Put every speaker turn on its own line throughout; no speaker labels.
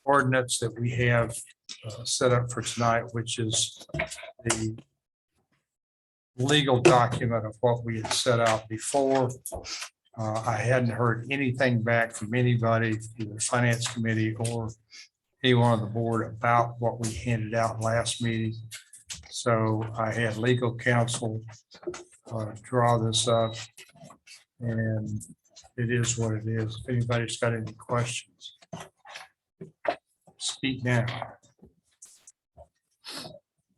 ordinance that we have set up for tonight, which is the legal document of what we had set out before. I hadn't heard anything back from anybody, either finance committee or anyone on the board about what we handed out last meeting. So I had legal counsel draw this up, and it is what it is. If anybody's got any questions, speak now.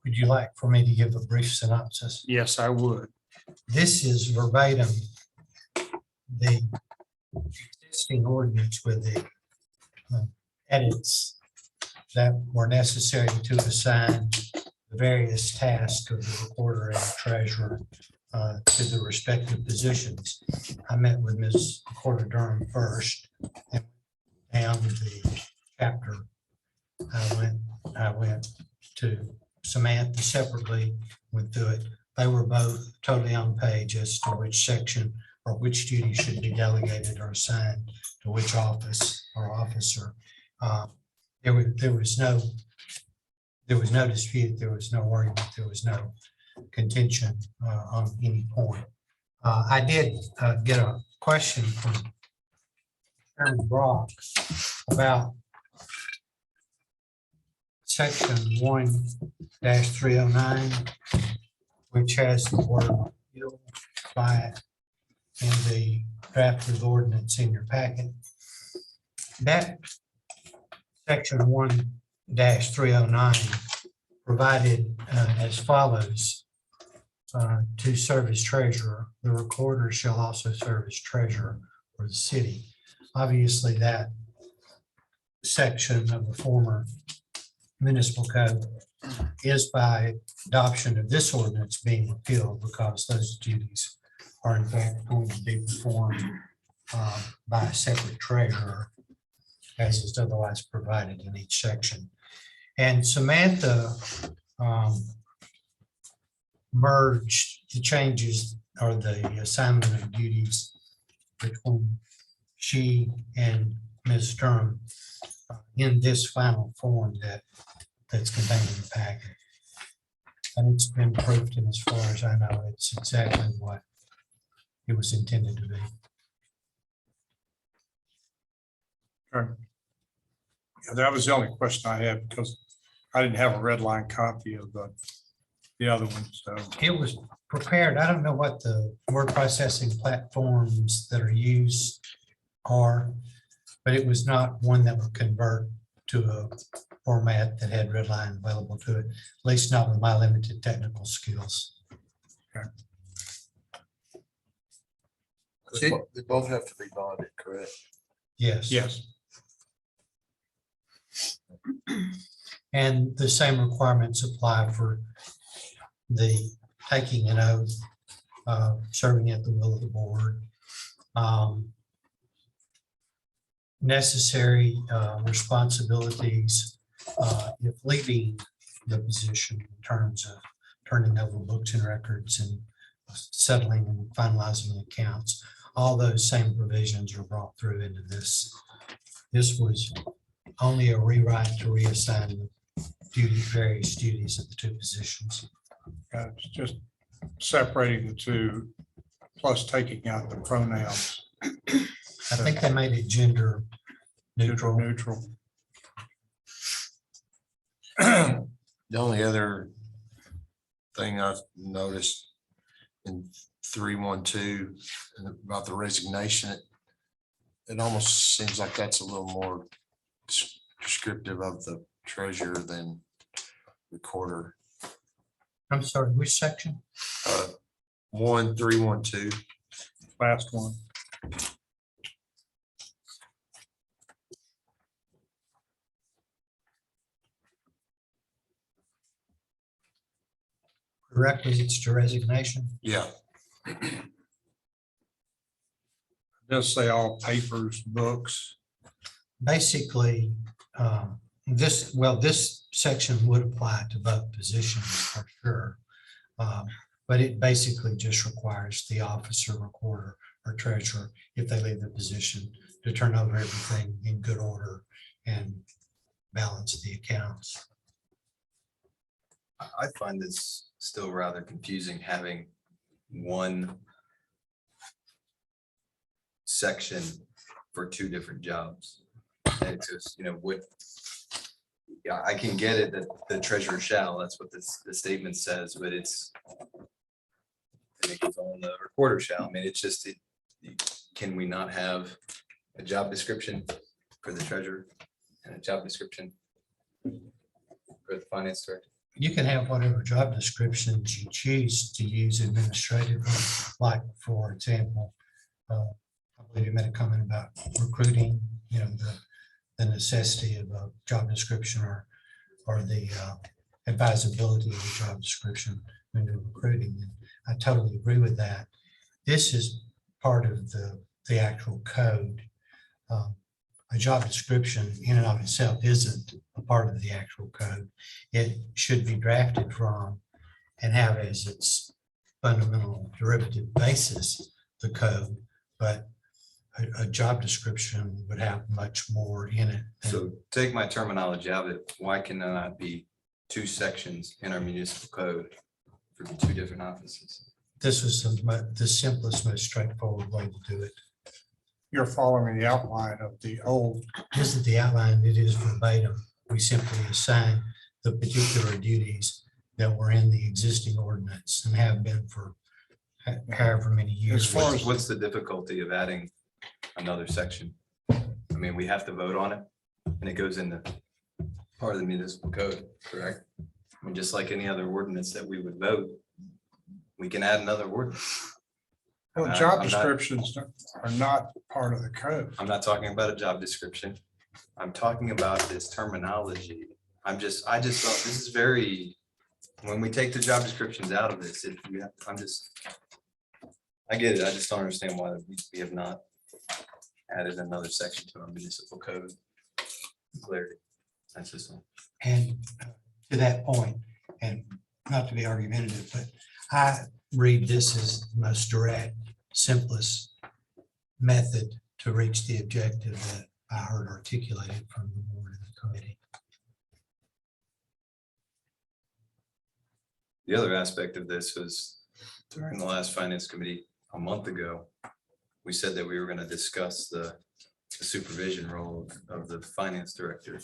Would you like for me to give a brief synopsis?
Yes, I would.
This is verbatim the existing ordinance with the edits that were necessary to assign the various tasks of the recorder and treasurer to the respective positions. I met with Ms. Recorder Durham first and down the chapter. I went to Samantha separately, went through it. They were both totally on page as to which section or which duty should be delegated or assigned to which office or officer. There was no dispute, there was no argument, there was no contention on any point. I did get a question from Chairman Brock about section 1-309, which has the word "bill" by it in the draft of ordinance in your packet. That section 1-309 provided as follows: to serve as treasurer, the recorder shall also serve as treasurer for the city. Obviously, that section of the former municipal code is by adoption of this ordinance being repealed, because those duties are in fact going to be performed by a separate treasurer, as is otherwise provided in each section. And Samantha merged the changes or the assignment of duties between she and Ms. Durham in this final form that's contained in the packet. And it's been approved, and as far as I know, it's exactly what it was intended to be.
Okay. Yeah, that was the only question I had, because I didn't have a red line copy of the other one. So
It was prepared. I don't know what the word processing platforms that are used are, but it was not one that would convert to a format that had red line available to it, at least not with my limited technical skills.
They both have to be bonded, correct?
Yes.
yes,
And the same requirements apply for the taking an oath, serving at the will of the board. Necessary responsibilities if leaving the position in terms of turning over books and records and settling and finalizing accounts. All those same provisions are brought through into this. This was only a rewrite to reassign the various duties of the two positions.
it's just separating the two, plus taking out the pronouns.
I think they made it gender neutral.
Neutral.
The only other thing I've noticed in 312 about the resignation, it almost seems like that's a little more descriptive of the treasurer than recorder.
I'm sorry, which section?
1312.
Last one.
Prerequisites to resignation.
Yeah,
It does say all papers, books.
Basically, this section would apply to both positions for sure. But it basically just requires the officer, recorder, or treasurer, if they leave the position, to turn over everything in good order and balance the accounts.
I find this still rather confusing, having one section for two different jobs. And it's just, what, yeah, I can get it that the treasurer shall, that's what the statement says, but it's, and it goes on the recorder shall. I mean, it's just, can we not have a job description for the treasurer and a job description for the finance director?
You can have whatever job descriptions you choose to use administratively, like, for example, I believe you made a comment about recruiting, the necessity of a job description or the advisability of a job description when you're recruiting. And I totally agree with that. This is part of the actual code. A job description in and of itself isn't a part of the actual code. It should be drafted from and have as its fundamental derivative basis the code, but a job description would have much more in it.
So take my terminology out of it. Why can there not be two sections in our municipal code for the two different offices?
This was the simplest, most straightforward way to do it.
You're following the outline of the old.
This is the outline. It is verbatim. We simply assign the particular duties that were in the existing ordinance and have been for however many years.
As far as
What's the difficulty of adding another section? I mean, we have to vote on it and it goes into part of the municipal code, correct? I mean, just like any other ordinance that we would vote, we can add another ordinance.
Well, job descriptions are not part of the code.
I'm not talking about a job description. I'm talking about this terminology. I just felt this is very, when we take the job descriptions out of this, I get it. I just don't understand why we have not added another section to our municipal code. Clarity. That's just all.
And to that point, and not to be argumentative, but I read this as the most direct, simplest method to reach the objective that I heard articulated from the board and the committee.
The other aspect of this was during the last finance committee a month ago, we said that we were going to discuss the supervision role of the finance director.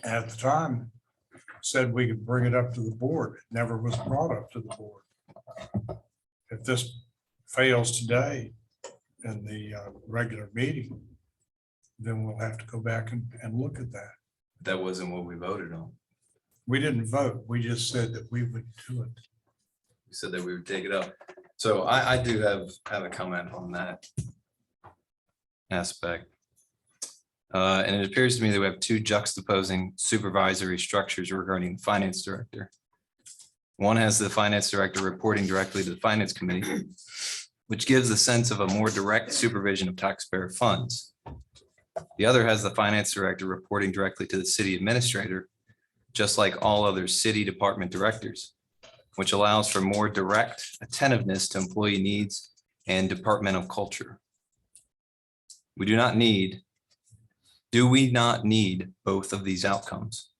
At the time, said we could bring it up to the board. It never was brought up to the board. If this fails today in the regular meeting, then we'll have to go back and look at that.
That wasn't what we voted on.
We didn't vote. We just said that we would do it.
We said that we would take it up. So I do have a comment on that aspect. And it appears to me that we have two juxtaposing supervisory structures regarding the finance director. One has the finance director reporting directly to the finance committee, which gives a sense of a more direct supervision of taxpayer funds. The other has the finance director reporting directly to the city administrator, just like all other city department directors, which allows for more direct attentiveness to employee needs and departmental culture. Do we not need both of these outcomes?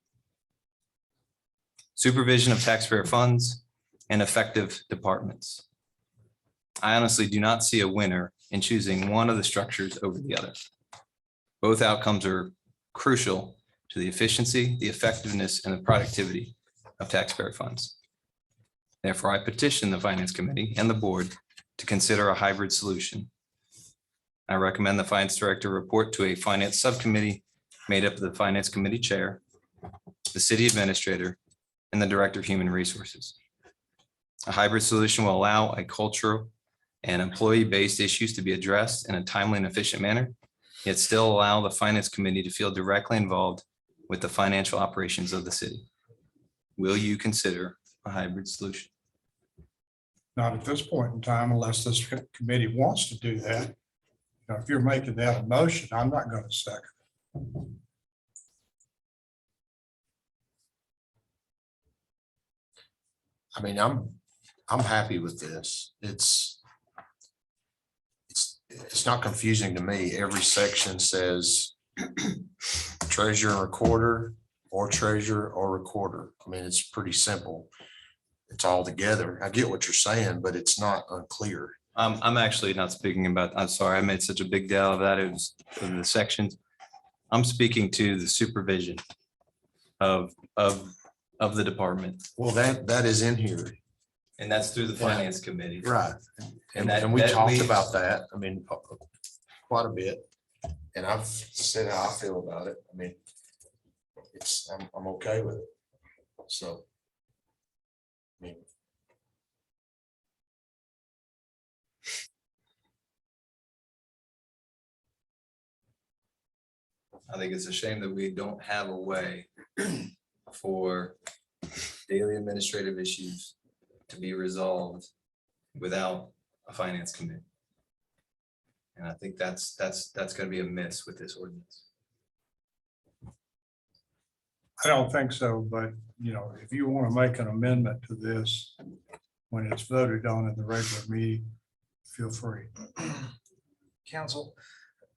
Supervision of taxpayer funds and effective departments. I honestly do not see a winner in choosing one of the structures over the other. Both outcomes are crucial to the efficiency, the effectiveness, and the productivity of taxpayer funds. Therefore, I petition the Finance Committee and the board to consider a hybrid solution. I recommend the Finance Director report to a Finance Subcommittee made up of the Finance Committee Chair, the City Administrator, and the Director of Human Resources. A hybrid solution will allow a cultural and employee-based issues to be addressed in a timely and efficient manner, yet still allow the Finance Committee to feel directly involved with the financial operations of the city. Will you consider a hybrid solution?
Not at this point in time, unless this committee wants to do that. Now, if you're making that a motion, I'm not going to second.
I mean, I'm happy with this. It's it's not confusing to me. Every section says treasurer and recorder, or treasurer or recorder. I mean, it's pretty simple. It's all together. I get what you're saying, but it's not unclear.
I'm actually not speaking about, I'm sorry, I made such a big deal of that. It was in the sections. I'm speaking to the supervision of the department,
Well, that is in here.
and that's through the finance committee.
Right.
And that-
And we
that
talked
leaves-
about that. I mean, quite a bit. And I've said how I feel about it. I mean, I'm okay with it. So. I mean,
I think it's a shame that we don't have a way for daily administrative issues to be resolved without a finance committee. And I think that's gonna be a miss with this ordinance.
I don't think so, but if you want to make an amendment to this, when it's voted on in the regular meeting, feel free.
Council,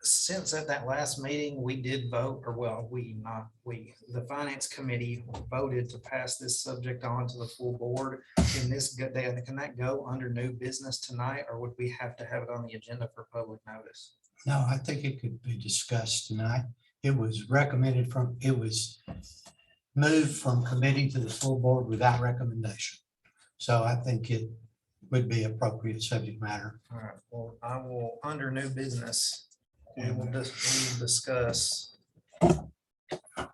since at that last meeting, we did vote, or well, the finance committee voted to pass this subject on to the full board. Can that go under new business tonight, or would we have to have it on the agenda for public notice?
No, I think it could be discussed tonight. It was moved from committee to the full board without recommendation. So I think it would be appropriate subject matter.
All right, well, I will, under new business, we will discuss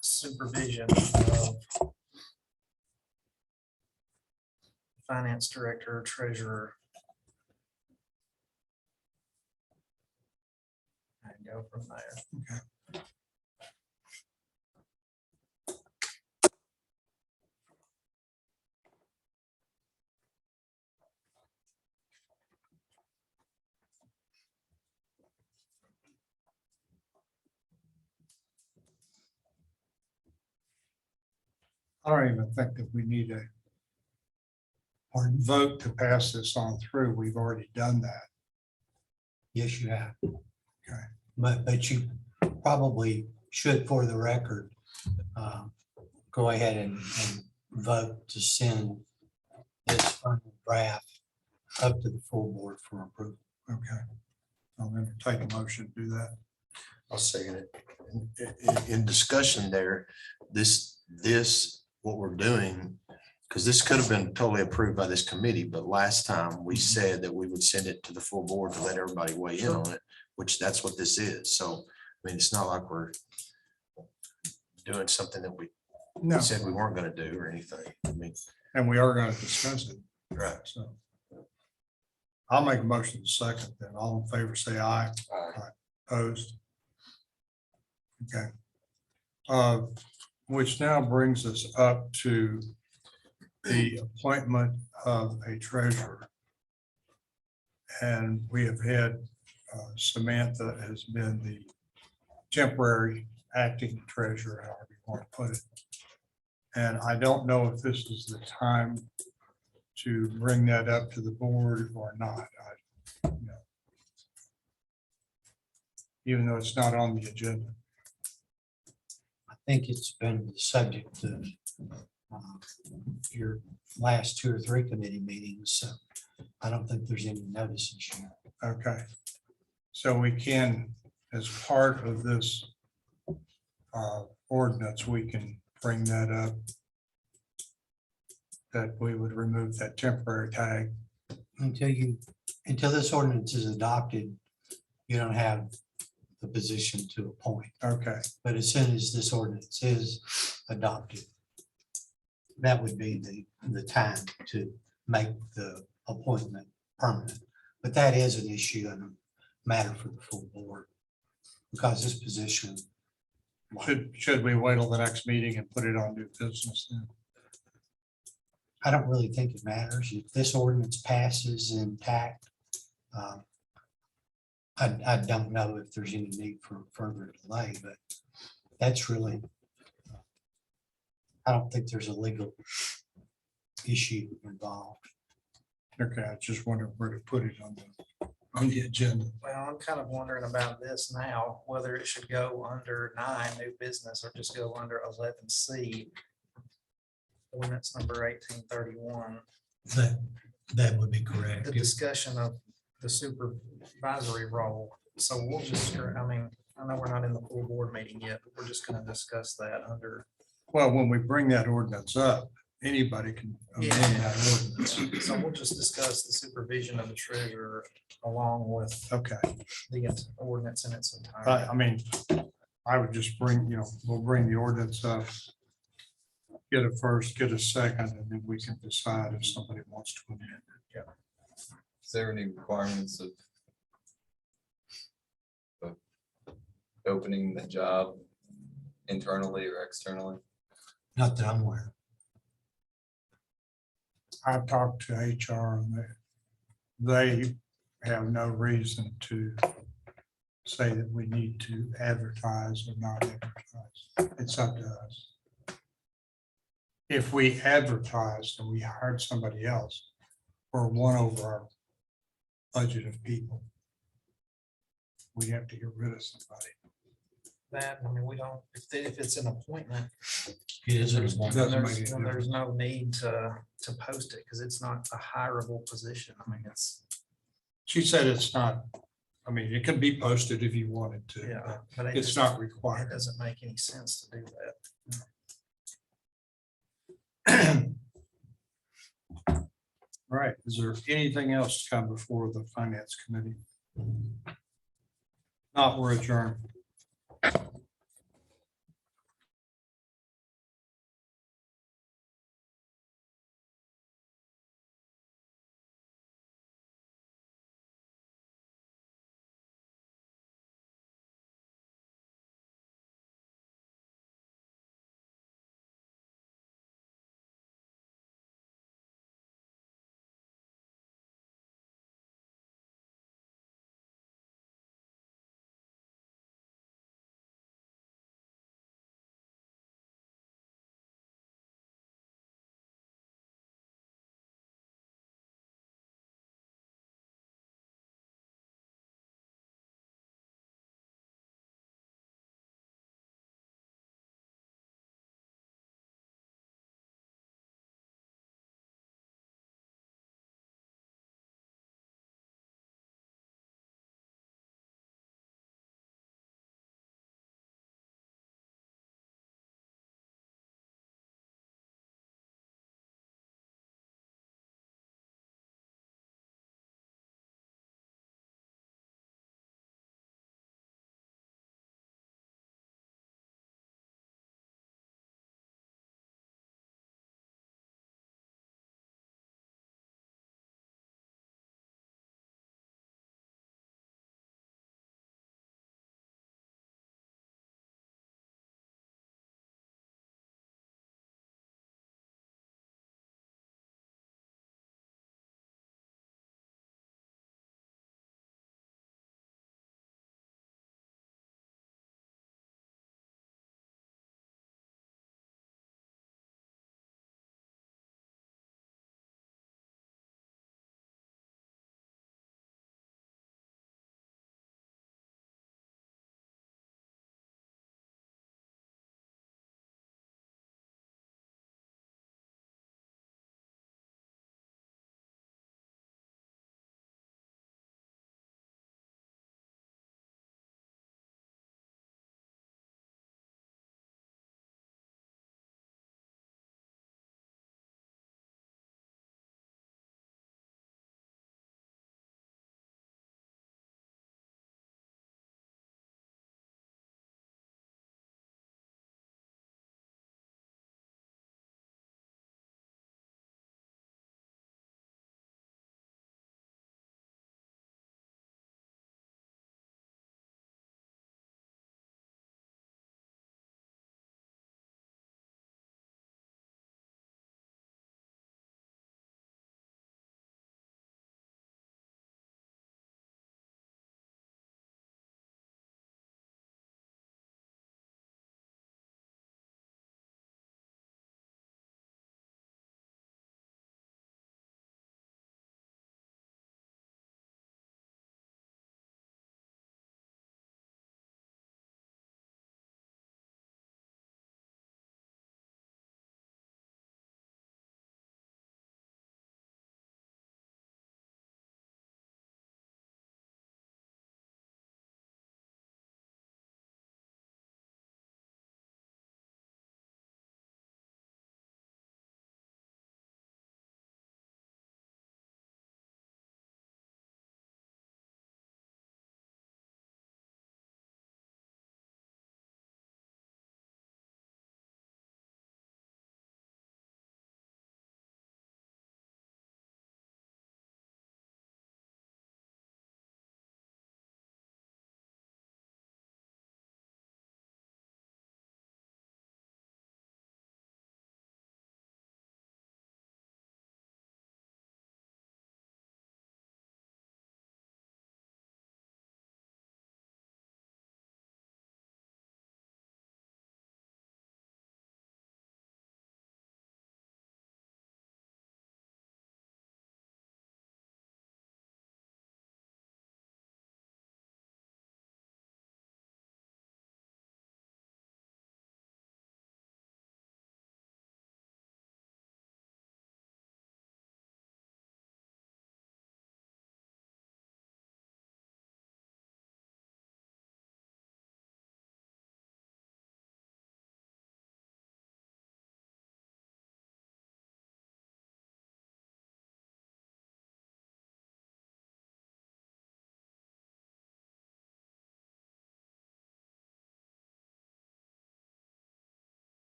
supervision of finance director, treasurer. And go from there.
I don't even think that we need a vote to pass this on through. We've already done that.
Yes, you have.
Okay.
But you probably should, for the record, go ahead and vote to send this final draft up to the full board for approval.
Okay. I'll entertain a motion to do that.
I'll second it. In discussion there, this, what we're doing, because this could have been totally approved by this committee, but last time we said that we would send it to the full board to let everybody weigh in on it, which that's what this is. So, I mean, it's not like we're doing something that we
No,
said we weren't going to do or anything. I mean,
and we are going to discuss it.
right.
So I'll make a motion to second, then all in favor, say aye. Opposed? Okay. Which now brings us up to the appointment of a treasurer. And we have had Samantha has been the temporary acting treasurer, however you want to put it. And I don't know if this is the time to bring that up to the board or not. Even though it's not on the agenda.
I think it's been the subject of your last 2 or 3 committee meetings, so I don't think there's any notice issue.
Okay. So we can, as part of this ordinance, we can bring that up. That we would remove that temporary tag.
Until this ordinance is adopted, you don't have the position to appoint.
Okay,
But as soon as this ordinance is adopted, that would be the time to make the appointment permanent. But that is an issue and a matter for the full board, because this position.
should we wait till the next meeting and put it on new business then?
I don't really think it matters. If this ordinance passes intact, I don't know if there's any need for further delay, but that's really, I don't think there's a legal issue involved.
Okay, I just wondered where to put it on the on the agenda.
Well, I'm kind of wondering about this now, whether it should go under 9, new business, or just go under 11C. Ordinance number 1831,
That would be correct.
the discussion of the supervisory role. So we'll just, I mean, I know we're not in the full board meeting yet, but we're just gonna discuss that under.
Well, when we bring that ordinance up, anybody can amend that ordinance.
So we'll just discuss the supervision of the treasurer along with
Okay,
the ordinance in its entirety.
I mean, I would just bring, we'll bring the ordinance up. Get a first, get a second, and then we can decide if somebody wants to amend it.
Is there any requirements of opening the job internally or externally?
Not that I'm aware.
I've talked to HR and they have no reason to say that we need to advertise or not advertise. It's up to us. If we advertised and we hired somebody else, we're one over our budget of people. We have to get rid of somebody.
That, I mean, we don't, if it's an appointment,
It is.
there's
Doesn't
then
make any
there's no need to post it because it's not a hireable position. I mean, it's,
She said it's not, I mean, it can be posted if you wanted to.
yeah, but
but It's
just-
not
It
required.
doesn't make any sense to do that.
All right, is there anything else to come before the finance committee? Not, we're adjourned.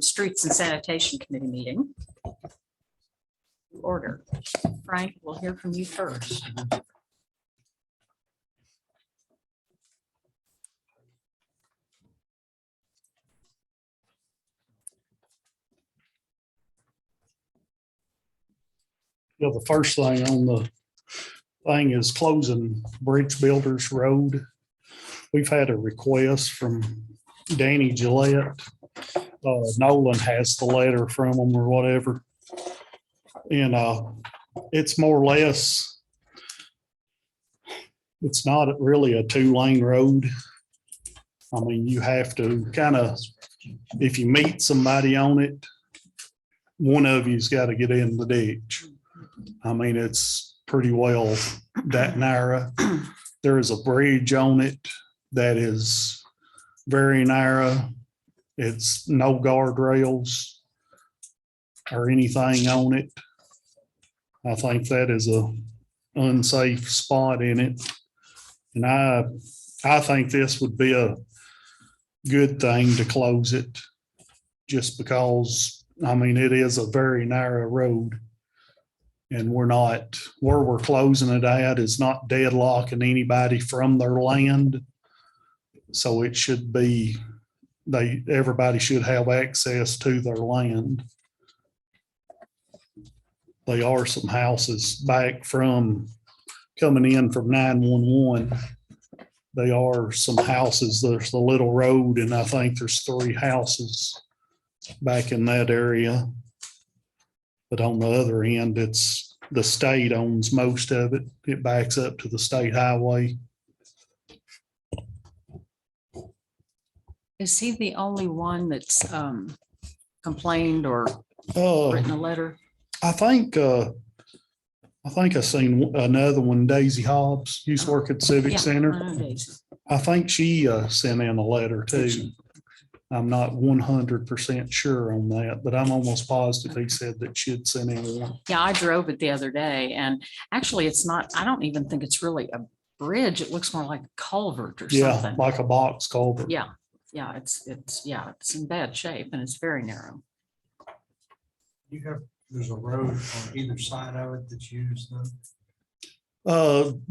Streets and Sanitation Committee meeting. Order. Frank, we'll hear from you first.
Yeah, the first thing on the thing is closing Bridge Builders Road. We've had a request from Danny Gillette. Nolan has the letter from them or whatever. And it's more or less, it's not really a 2-lane road. I mean, you have to kind of, if you meet somebody on it, one of you's got to get in the ditch. I mean, it's pretty well that narrow. There is a bridge on it that is very narrow. It's no guardrails or anything on it. I think that is a unsafe spot in it. And I think this would be a good thing to close it just because, I mean, it is a very narrow road. And we're not, where we're closing it at is not deadlocking anybody from their land. So it should be, everybody should have access to their land. There are some houses back from coming in from 911. There are some houses, there's the little road, and I think there's 3 houses back in that area. But on the other end, it's the state owns most of it. It backs up to the state highway.
Is he the only one that's complained or written a letter?
I think I seen another one, Daisy Hobbs, used to work at Civic
Yeah,
Center.
I know Daisy.
I think she sent in a letter too. I'm not 100% sure on that, but I'm almost positive he said that she'd sent in one.
Yeah, I drove it the other day and actually it's not, I don't even think it's really a bridge. It looks more like a culvert or
Yeah,
something.
like a box culvert.
Yeah, it's in bad shape and it's very narrow.
There's a road on either side of it that's used then?
On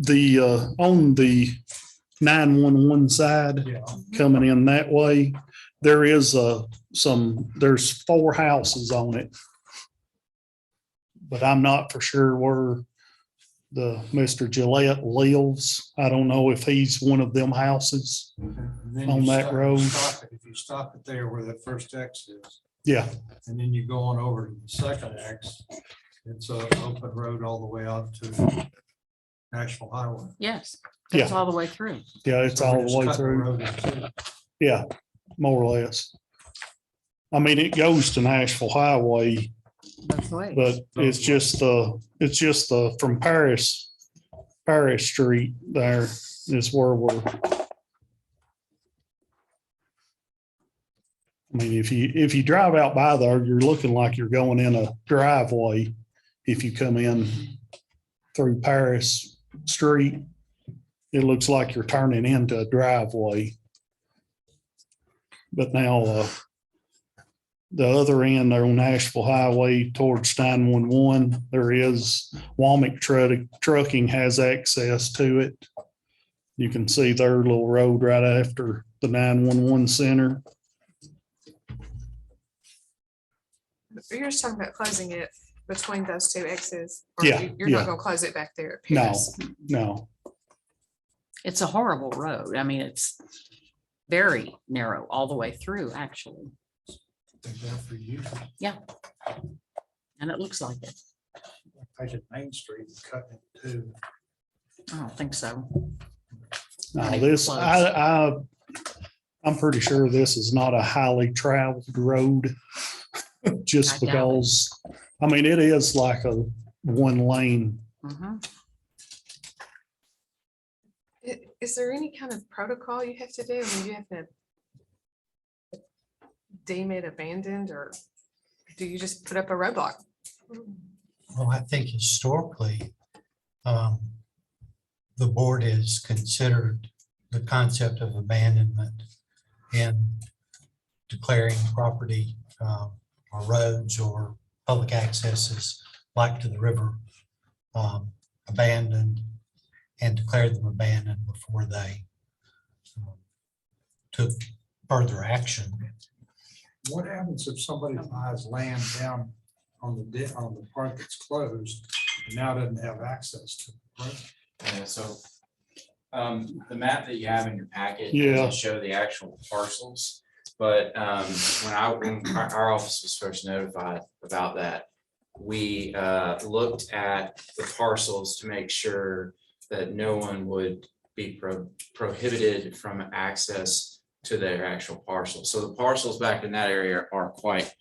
the 911 side,
Yeah.
coming in that way, there is there's 4 houses on it. But I'm not for sure where the Mr. Gillette lives. I don't know if he's one of them houses.
And then
On
you
that
stop-
road.
If you stop it there where the first X is,
Yeah,
and then you go on over to the second X, it's an open road all the way out to National Highway.
Yes, goes
Yeah.
all the way through.
yeah, it's
So we
all
just
the way
cut
through.
road in two.
Yeah, more or less. I mean, it goes to Nashville Highway,
Both ways.
but it's just the from Paris Street there is where we're. I mean, if you drive out by there, you're looking like you're going in a driveway. If you come in through Paris Street, it looks like you're turning into a driveway. But now, the other end there on Nashville Highway towards 911, there is Womack Trucking has access to it. You can see their little road right after the 911 center.
You're just talking about closing it between those 2 X's. Or
Yeah,
You're
yeah.
not gonna close it back there. at
No,
Pierce?
no.
It's a horrible road. I mean, it's very narrow all the way through, actually.
Think that for you.
And it looks like it.
Take it Main Street and cut it too.
I don't think so.
No,
Not even
this,
close.
I'm pretty sure this is not a highly traveled road. Just
I doubt it.
because, I mean, it is like a 1-lane.
Mhm.
Is there any kind of protocol you have to do? I mean, you have to deem it abandoned, or do you just put up a roadblock?
Well, I think historically, the board has considered the concept of abandonment and declaring property or roads or public accesses like to the river abandoned and declare them abandoned before they took further action.
What happens if somebody buys land down on on the part that's closed and now doesn't have access to it, right?
Yeah, so the map that you have in your packet
Yeah.
doesn't show the actual parcels. But when our office was first notified about that, we looked at the parcels to make sure that no one would be prohibited from access to their actual parcels. So the parcels back in that area are quite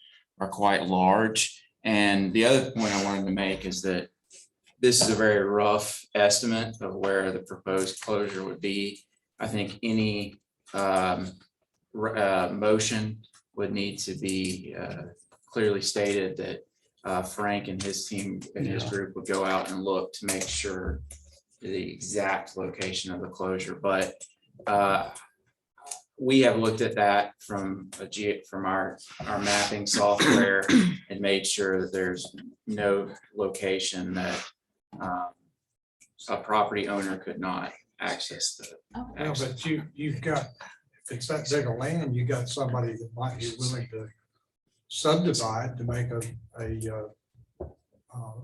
large. And the other point I wanted to make is that this is a very rough estimate of where the proposed closure would be. I think any motion would need to be clearly stated that Frank and his team and his group would go out and look to make sure the exact location of the closure. But we have looked at that from our mapping software and made sure that there's no location that a property owner could not access the.
Yeah, but you've got, if it's that big a land, you got somebody that might be willing to subdivide to make a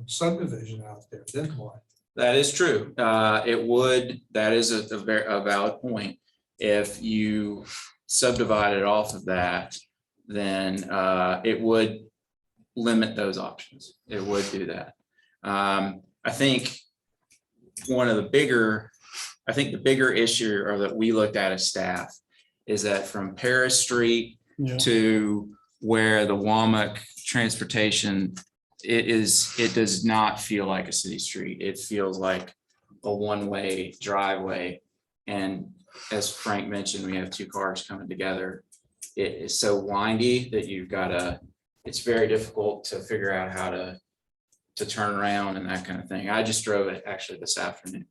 subdivision out there, then what?
That is true. That is a valid point. If you subdivided off of that, then it would limit those options. It would do that. I think the bigger issue or that we looked at as staff is that from Paris Street
Yeah.
to where the Womack transportation, it does not feel like a city street. It feels like a one-way driveway. And as Frank mentioned, we have two cars coming together. It is so windy that it's very difficult to figure out how to turn around and that kind of thing. I just drove it actually this afternoon.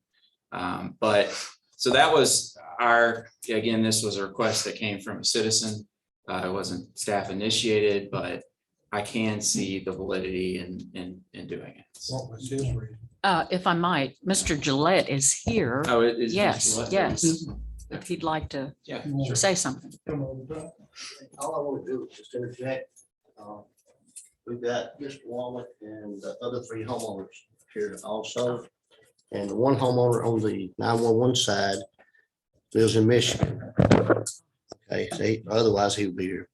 But so that was again, this was a request that came from a citizen. It wasn't staff initiated, but I can see the validity in doing it.
What was his reason?
If I might, Mr. Gillette is here.
Oh, it is.
Yes, yes. If he'd like to
Yeah, sure.
say something.
All I want to do is just interject. We've got Mr. Wallet and the other three homeowners here also. And the one homeowner on the 911 side lives in Michigan. Okay, so otherwise he would be here.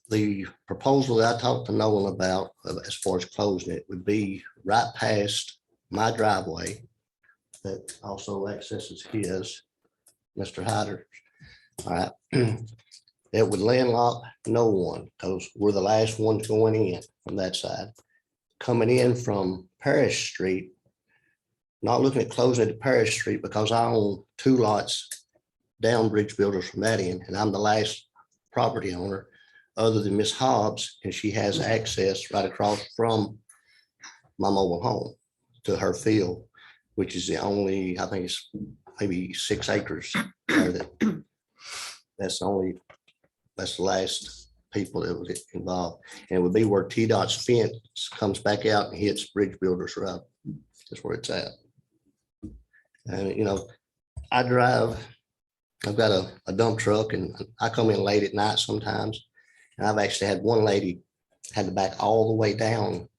The proposal that I talked to Nolan about, as far as closing it, would be right past my driveway that also accesses his, Mr. Hyder. All right. It would landlock no one because we're the last ones going in from that side. Coming in from Parish Street, not looking at closing it to Parish Street because I own two lots down Bridge Builders from that end, and I'm the last property owner other than Miss Hobbs, and she has access right across from my mobile home to her field, which is the only, I think it's maybe 6 acres there that's the last people that would get involved. And it would be where TDOT's fence comes back out and hits Bridge Builders Road. That's where it's at. And, I've got a dump truck and I come in late at night sometimes. And I've actually had one lady had to back all the way down.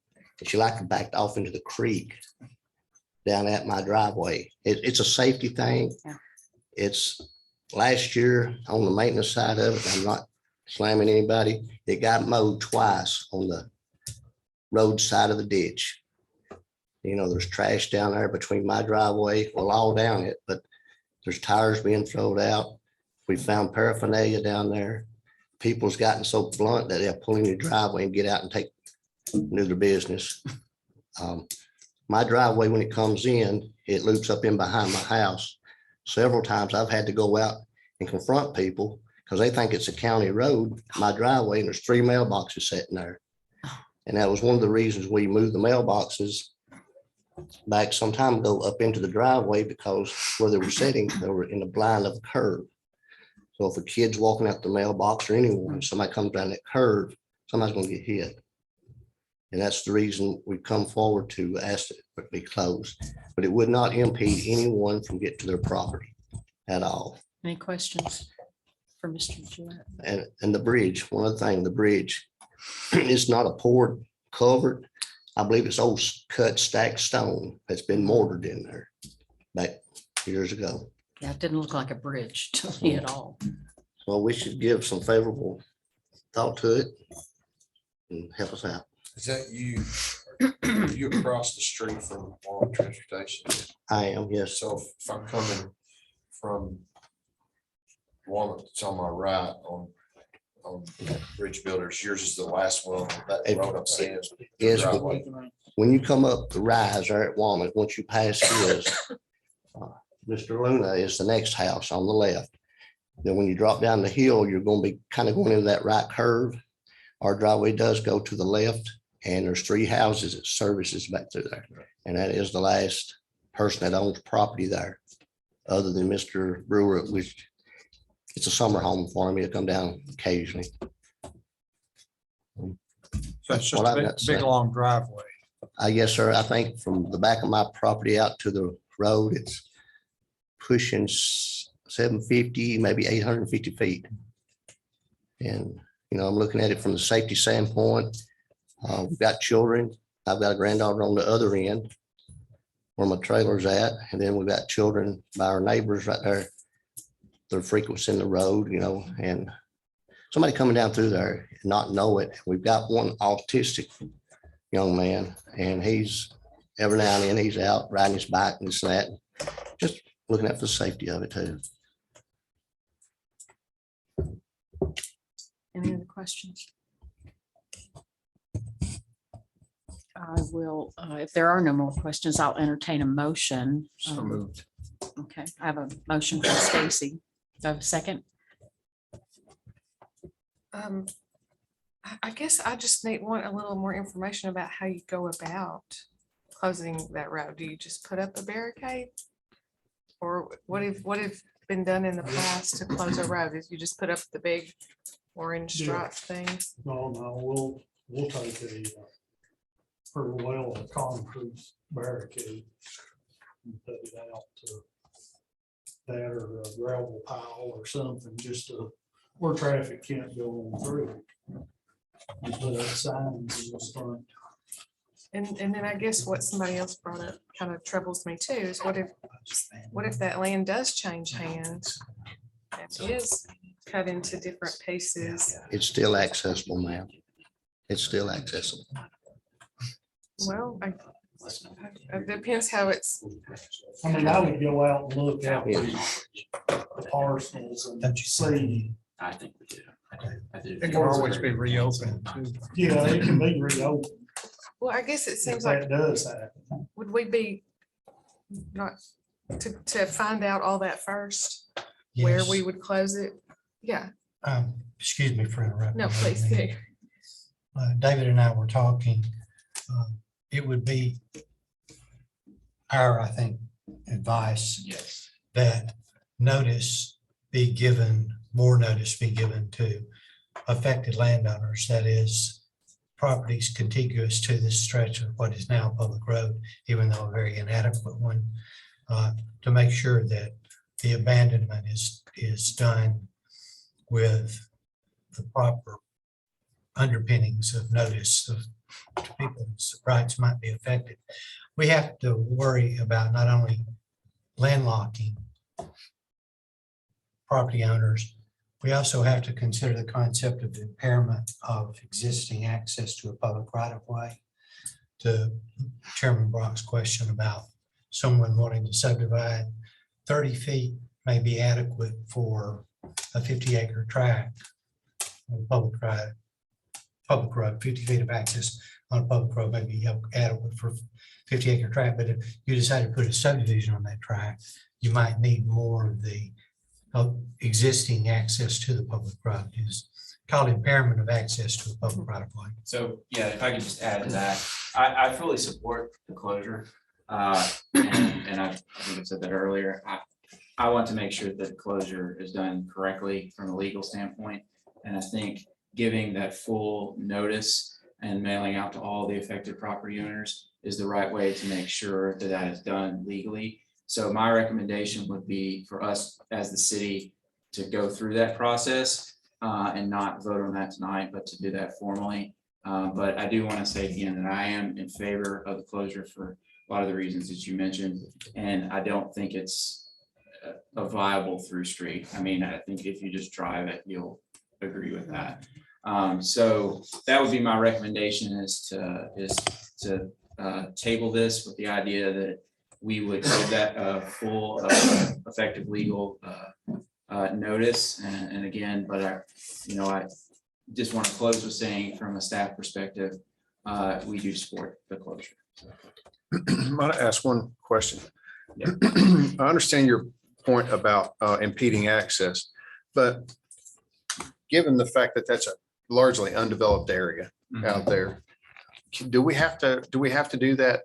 And she backed off into the creek down at my driveway. It's a safety thing.
Yeah.
It's last year on the maintenance side of it. I'm not slamming anybody. It got mowed twice on the road side of the ditch. There's trash down there between my driveway, well, all down it, but there's tires being thrown out. We found paraphernalia down there. People's gotten so blunt that they'll pull in your driveway and get out and do their business. My driveway, when it comes in, it loops up in behind my house. Several times I've had to go out and confront people because they think it's a county road, my driveway, and there's 3 mailboxes sitting there. And that was one of the reasons we moved the mailboxes back some time ago up into the driveway because where they were sitting, they were in the blind of the curb. So if a kid's walking out the mailbox or anyone, somebody comes down that curve, somebody's gonna get hit. And that's the reason we come forward to ask that it be closed, but it would not impede anyone from getting to their property at all.
Any questions for Mr. Gillette?
And the bridge, one other thing, the bridge, it's not a poured culvert. I believe it's old cut stacked stone that's been mortared in there back years ago.
Yeah, it didn't look like a bridge to me at all.
So we should give some favorable thought to it and help us out.
Is that you, you across the street from BoMA Transportation?
I am, yes.
So if I'm coming from BoMA, it's on my right on Bridge Builders, yours is the last one, that road I'm seeing. is the
Yes,
driveway.
when you come up the rise there at Walmart, once you pass his, Mr. Luna is the next house on the left. Then when you drop down the hill, you're gonna be kind of going into that right curve. Our driveway does go to the left, and there's 3 houses that services back through there. And that is the last person that owns property there, other than Mr. Brewer, which it's a summer home for him. He'll come down occasionally.
So it's just
What
a
I've
big,
got to say.
big long driveway.
Yes, sir. I think from the back of my property out to the road, it's pushing 750, maybe 850 feet. And, you know, I'm looking at it from the safety standpoint. We've got children. I've got a granddaughter on the other end where my trailer's at. And then we've got children by our neighbors right there. They're frequenting the road, you know, and somebody coming down through there and not know it. We've got one autistic young man, and he's every now and then he's out riding his bike and this and that. Just looking at the safety of it too.
Any other questions? I will, if there are no more questions, I'll entertain a motion.
So moved.
Okay, I have a motion from Stacy. Do I have a second?
I guess I just want a little more information about how you go about closing that road. Do you just put up a barricade? Or what have been done in the past to close a road? Is you just put up the big orange stripe thing?
No, we'll take a concrete barricade and put it out to that or a gravel pile or something, just to where traffic can't go on through. Just put up signs in the front.
And then I guess what somebody else brought up kind of troubles me too, is what if that land does change hands? It is cut into different pieces.
It's still accessible, ma'am. It's still accessible.
Well, it depends how it's,
I mean, I would go out and look at the parcels and see.
I think we do. I do.
It can always be reopened too.
Yeah, it can be reopened
well, I guess it
if
seems like,
that does happen.
would we be not to find out all that first, where
Yes.
we would close it? Yeah,
Excuse me for interrupting.
no, please do.
David and I were talking. It would be our, I think, advice
Yes.
that notice be given, more notice be given to affected landowners, that is, properties contiguous to this stretch of what is now a public road, even though a very inadequate one, to make sure that the abandonment is done with the proper underpinnings of notice of to people's rights might be affected. We have to worry about not only landlocking property owners, we also have to consider the concept of impairment of existing access to a public right of way. To Chairman Brock's question about someone wanting to subdivide, 30 feet may be adequate for a 50-acre tract on public road, 50 feet of access on a public road may be adequate for 50-acre tract, but if you decide to put a subdivision on that tract, you might need more of the existing access to the public road. Is called impairment of access to a public right of way.
So, yeah, if I could just add to that, I fully support the closure. And I think I said that earlier. I want to make sure that the closure is done correctly from a legal standpoint. And I think giving that full notice and mailing out to all the affected property owners is the right way to make sure that that is done legally. So my recommendation would be for us as the city to go through that process and not vote on that tonight, but to do that formally. But I do want to say again that I am in favor of the closure for a lot of the reasons that you mentioned. And I don't think it's a viable through street. I mean, I think if you just drive it, you'll agree with that. So that would be my recommendation is to table this with the idea that we would give that full effective legal notice. And again, but I just want to close with saying from a staff perspective, we do support the closure.
I want to ask one question.
Yeah.
I understand your point about impeding access, but given the fact that that's a largely undeveloped area out there, do we have to do that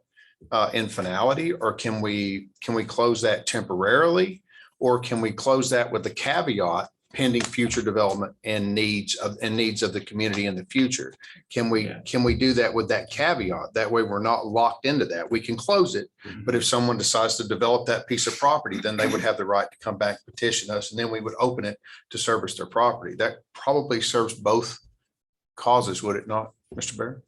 in finality, or can we close that temporarily, or can we close that with the caveat pending future development and needs of the community in the future? Can we do that with that caveat? That way we're not locked into that. We can close it, but if someone decides to develop that piece of property, then they would have the right to come back, petition us, and then we would open it to service their property. That probably serves both causes, would it not, Mr. Barrett?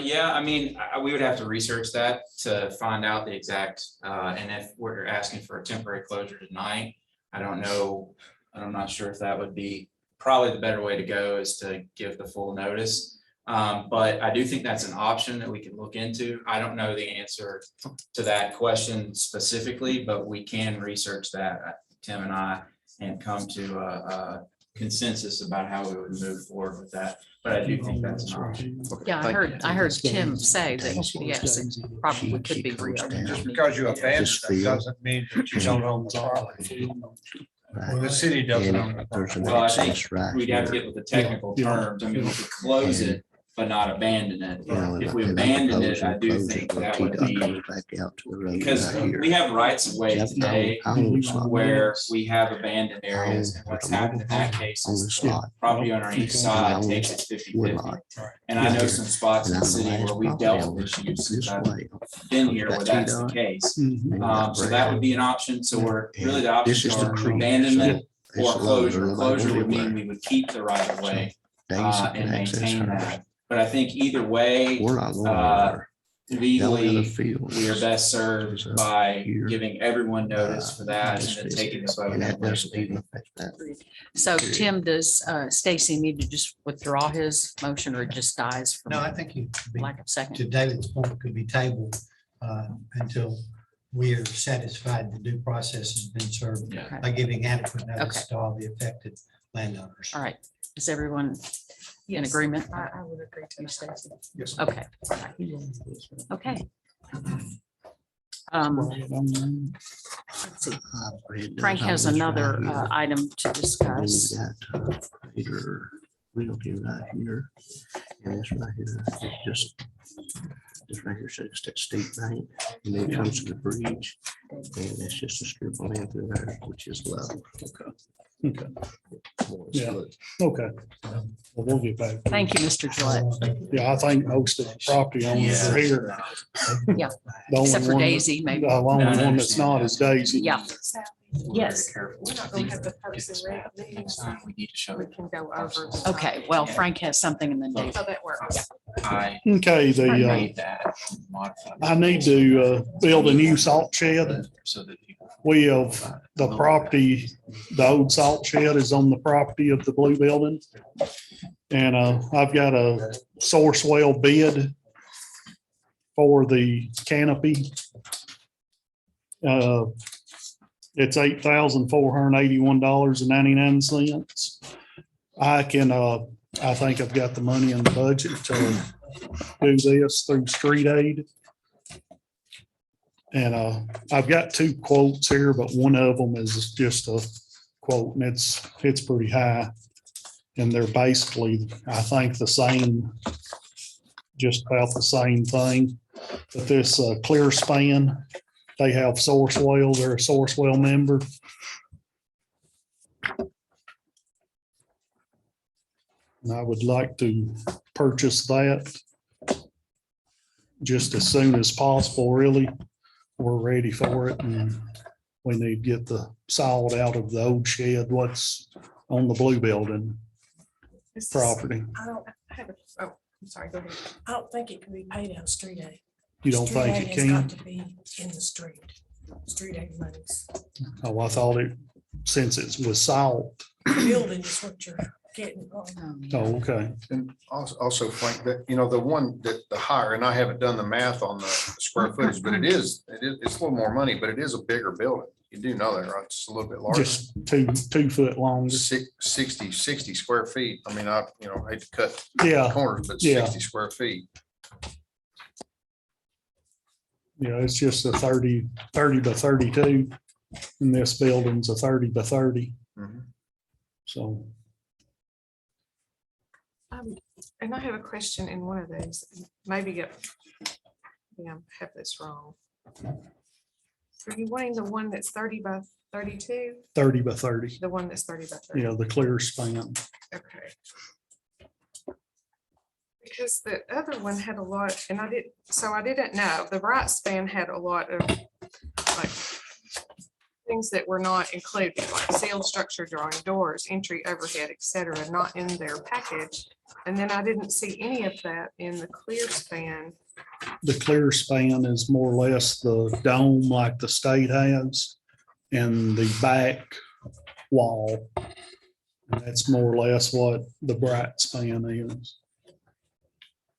Yeah, I mean, we would have to research that to find out the exact, and if we're asking for a temporary closure tonight, I don't know. I'm not sure if that would be probably the better way to go is to give the full notice. But I do think that's an option that we can look into. I don't know the answer to that question specifically, but we can research that, Tim and I, and come to a consensus about how we would move forward with that. But I do think that's an option.
Yeah, I heard Tim say that, yes, it probably could be reopened.
Just because you abandon it doesn't mean that you don't own the property. Well, the city doesn't own it.
Well, I think we'd have to get with the technical terms. I mean, we could close it, but not abandon it. If we abandon it, I do think that would be, because we have rights of way today where we have abandoned areas. And what's happened in that case is the property owner on each side takes it 50-50. And I know some spots in the city where we've dealt with issues since I've been here where that's the case. So that would be an option. So we're really, the options are abandonment or closure. Closure would mean we would keep the right of way and maintain that. But I think either way, legally, we are best served by giving everyone notice for that and then taking the vote.
So Tim, does Stacy need to just withdraw his motion or it just dies from
No, I think you,
lack of second?
to David's point, could be tabled until we are satisfied the due process has been served
Yeah.
by giving adequate notice
Okay.
to all the affected landowners.
All right. Is everyone in agreement?
I would agree to
You,
that.
Stacy?
Yes.
Okay. Okay. Let's see. Frank has another item to discuss.
Peter Realty right here. And this right here, it's this right here says that State Bank, and then it comes to the bridge. And that's just a strip of land through there, which is level.
Okay. Yeah. Okay. Well, we'll get back.
Thank you, Mr. Gillette.
Yeah, I think most of the property owners are here.
Yeah.
The only
Except for
one-
Daisy, maybe.
The only one that's not is Daisy.
Yeah. Yes.
We're not gonna have the person read these.
We need to show
We
it.
can go over.
Okay, well, Frank has something and then David.
How that works.
I
Okay,
made that modified.
I need to build a new salt shed.
So that people.
We have the property, the old salt shed is on the property of the blue building. And I've got a source well bid for the canopy. It's $8,481.99. I can, I think I've got the money in the budget to do this through street aid. And I've got two quotes here, but one of them is just a quote and it's pretty high. And they're basically, I think, the same, just about the same thing. But this Clear Span, they have source well, they're a source well member. And I would like to purchase that just as soon as possible, really. We're ready for it and we need to get the sod out of the old shed, what's on the blue building
This is-
property.
I have a, oh, I'm sorry, go ahead.
I don't think it can be paid out of street aid.
You don't
Street
think
aid
it
has
can?
got to be in the street. Street aid monies.
Oh, I thought it, since it was salt.
Building is what you're getting.
Oh, okay.
And also Frank, that, you know, the one that the higher, and I haven't done the math on the square footage, but it's a little more money, but it is a bigger building. You do know that, right? It's a little bit larger.
Just 2 foot longer.
60 square feet. I mean, I hate to cut
Yeah,
corners, but
yeah.
60 square feet.
yeah, it's just a 30 by 32. And this building's a 30 by 30.
Mhm.
So,
And I have a question in one of these, maybe I have this wrong. Are you wanting the one that's 30 by 32?
30 by 30,
The one that's 30 by 30?
you know, the clear span.
Okay. Because the other one had a lot, and I didn't know, the right span had a lot of like things that were not included, like seal structure drawing, doors, entry, overhead, etc., not in their package. And then I didn't see any of that in the clear span.
The clear span is more or less the dome like the state has and the back wall. And that's more or less what the bright span is.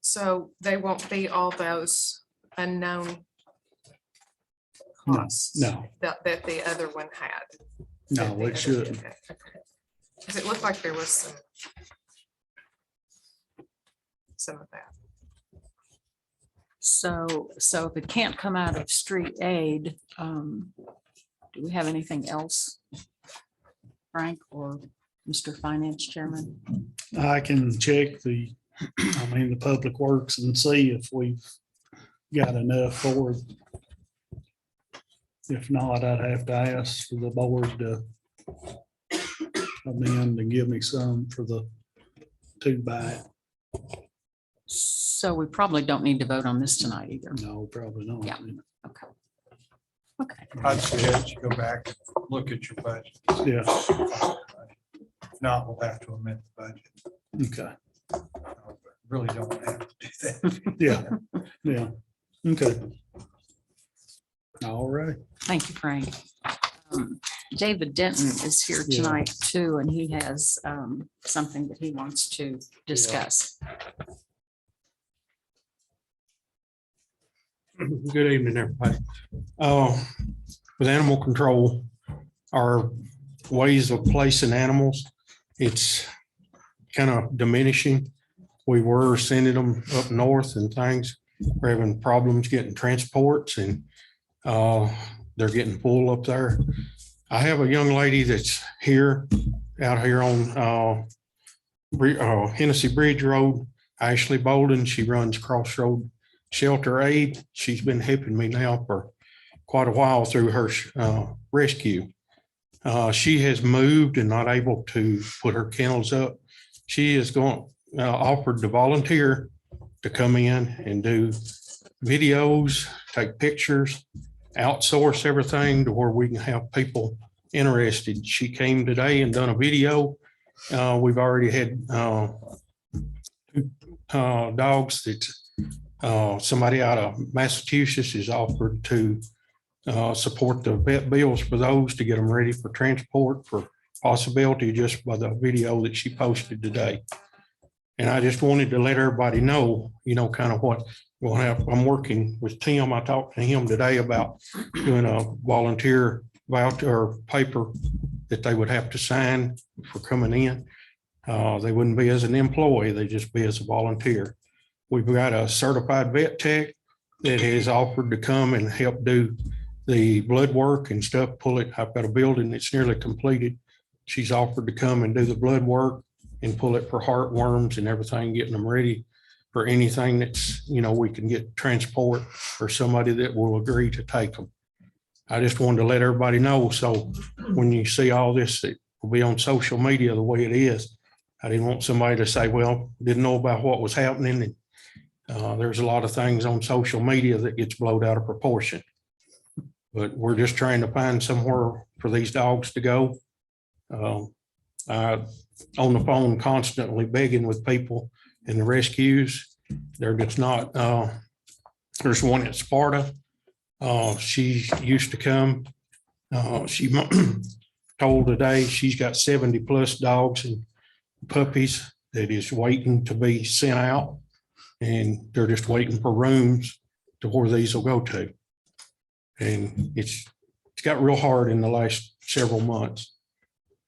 So they won't be all those unknown
No,
costs
no,
that the other one had.
no,
that the
it
other
shouldn't.
did. Okay. Because it looked like there was some of that.
So if it can't come out of street aid, do we have anything else? Frank or Mr. Finance Chairman?
I can check the Public Works and see if we've got enough for it. If not, I'd have to ask for the board to come in and give me some for the 2 by.
So we probably don't need to vote on this tonight either.
No, probably not.
Yeah. Okay. Okay.
I'd suggest you go back and look at your budget.
Yeah,
If not, we'll have to amend the budget.
okay,
Really don't have to do that.
yeah. Okay. All right.
Thank you, Frank. David Denton is here
Yeah.
tonight too, and he has something that he wants to discuss.
Good evening, everybody. With animal control, our ways of placing animals, it's kind of diminishing. We were sending them up north and things. We're having problems getting transports and they're getting full up there. I have a young lady that's out here on Hennessy Bridge Road, Ashley Bolden. She runs Crossroad Shelter Aid. She's been helping me now for quite a while through her rescue. She has moved and not able to put her kennels up. She is offered to volunteer to come in and do videos, take pictures, outsource everything to where we can have people interested. She came today and done a video. We've already had 2 dogs that somebody out of Massachusetts is offered to support the vet bills for those to get them ready for transport for possibility just by the video that she posted today. And I just wanted to let everybody know, kind of what we'll have. I'm working with Tim. I talked to him today about doing a volunteer voucher or paper that they would have to sign for coming in. They wouldn't be as an employee, they just be as a volunteer. We've got a certified vet tech that has offered to come and help do the blood work and stuff, pull it. I've got a building that's nearly completed. She's offered to come and do the blood work and pull it for heartworms and everything, getting them ready for anything that's, we can get transport or somebody that will agree to take them. I just wanted to let everybody know. So when you see all this, it will be on social media the way it is. I didn't want somebody to say, well, didn't know about what was happening. And there's a lot of things on social media that gets blown out of proportion. But we're just trying to find somewhere for these dogs to go. I on the phone constantly begging with people in the rescues. They're just not, there's one at Sparta. She used to come. She told today she's got 70+ dogs and puppies that is waiting to be sent out. And they're just waiting for rooms to where these will go to. And it's got real hard in the last several months.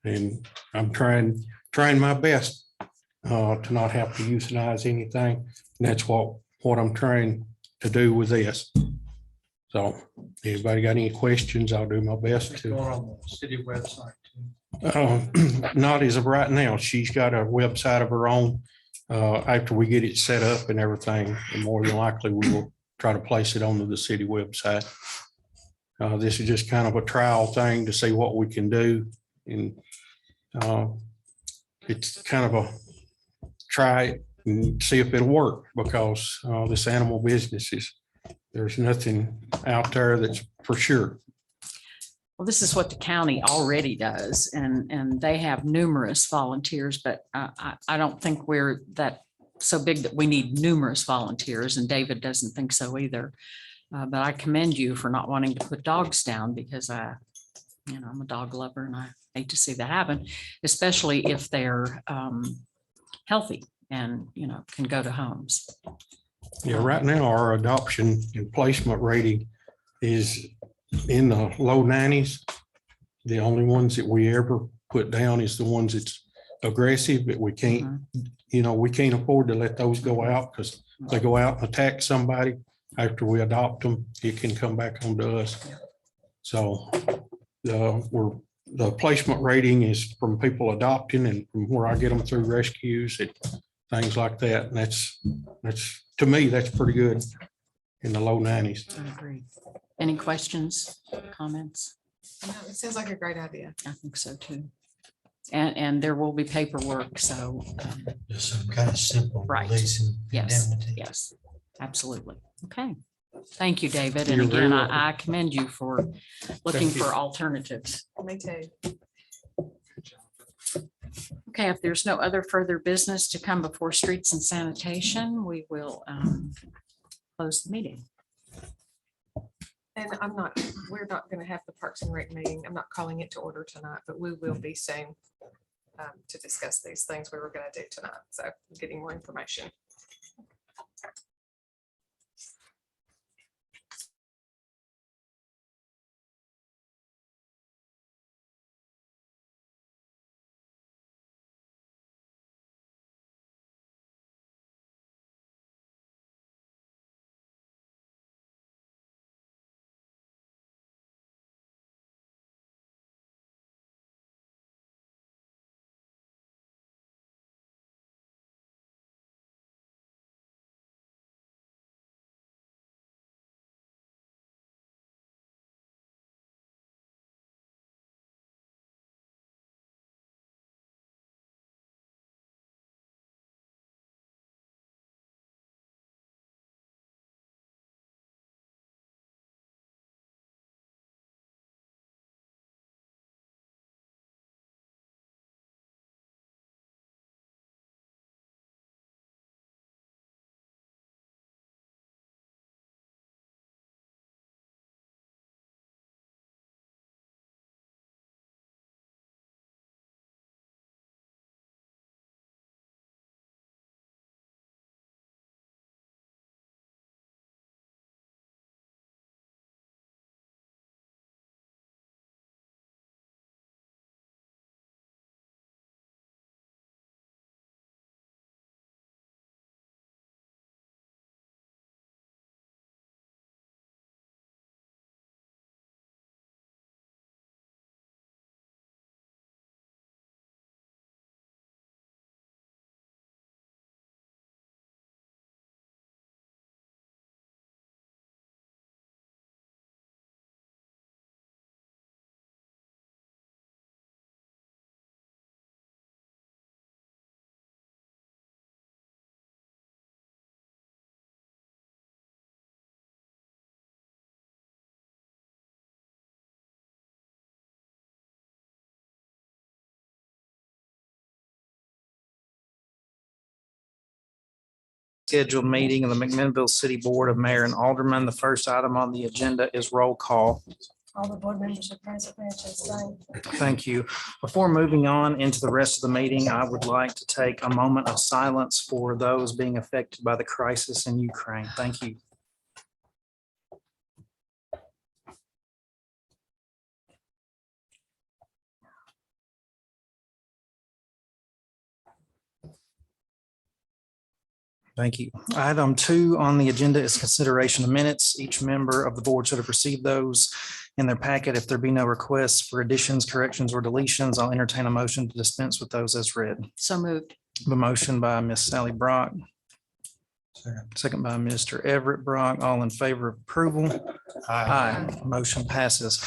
And I'm trying my best to not have to euthanize anything. And that's what I'm trying to do with this. So anybody got any questions? I'll do my best
It's
to.
going on the city website too.
Not as of right now. She's got a website of her own. After we get it set up and everything, and more than likely we will try to place it onto the city website. This is just kind of a trial thing to see what we can do. And it's kind of a try it and see if it'll work, because this animal business there's nothing out there that's for sure.
Well, this is what the county already does, and they have numerous volunteers, but I don't think we're that so big that we need numerous volunteers, and David doesn't think so either. But I commend you for not wanting to put dogs down, because I'm a dog lover and I hate to see that happen, especially if they're healthy and, can go to homes.
Yeah, right now our adoption and placement rating is in the low 90s. The only ones that we ever put down is the ones that's aggressive, but we can't, we can't afford to let those go out, because if they go out and attack somebody after we adopt them, it can come back onto us. So the placement rating is from people adopting, and from where I get them through rescues and things like that. And that's to me, that's pretty good in the low 90s.
I agree. Any questions, comments?
No, it sounds like a great idea.
I think so too. And there will be paperwork, so.
Just some kind of simple
Right.
release and
Yes,
indemnity.
yes, absolutely. Okay. Thank you, David. And
You're very
again,
welcome.
I commend you for looking
Thank you.
for alternatives.
Me too.
Okay, if there's no other further business to come before streets and sanitation, we will close the meeting.
And we're not going to have the Parks and Rec meeting. I'm not calling it to order tonight, but we will be soon to discuss these things we were going to do tonight. So getting more information.
scheduled meeting of the McMinnville City Board of Mayor and Aldermen. The first item on the agenda is roll call.
All the board members are present, may I just say.
Thank you. Before moving on into the rest of the meeting, I would like to take a moment of silence for those being affected by the crisis in Ukraine. Thank you. Thank you. Item 2 on the agenda is consideration of minutes. Each member of the board should have received those in their packet. If there be no requests for additions, corrections, or deletions, I'll entertain a motion to dispense with those as read.
So moved.
The motion by Miss Sally Brock. Second by Mr. Everett Brock. All in favor of approval? Aye. Motion passes.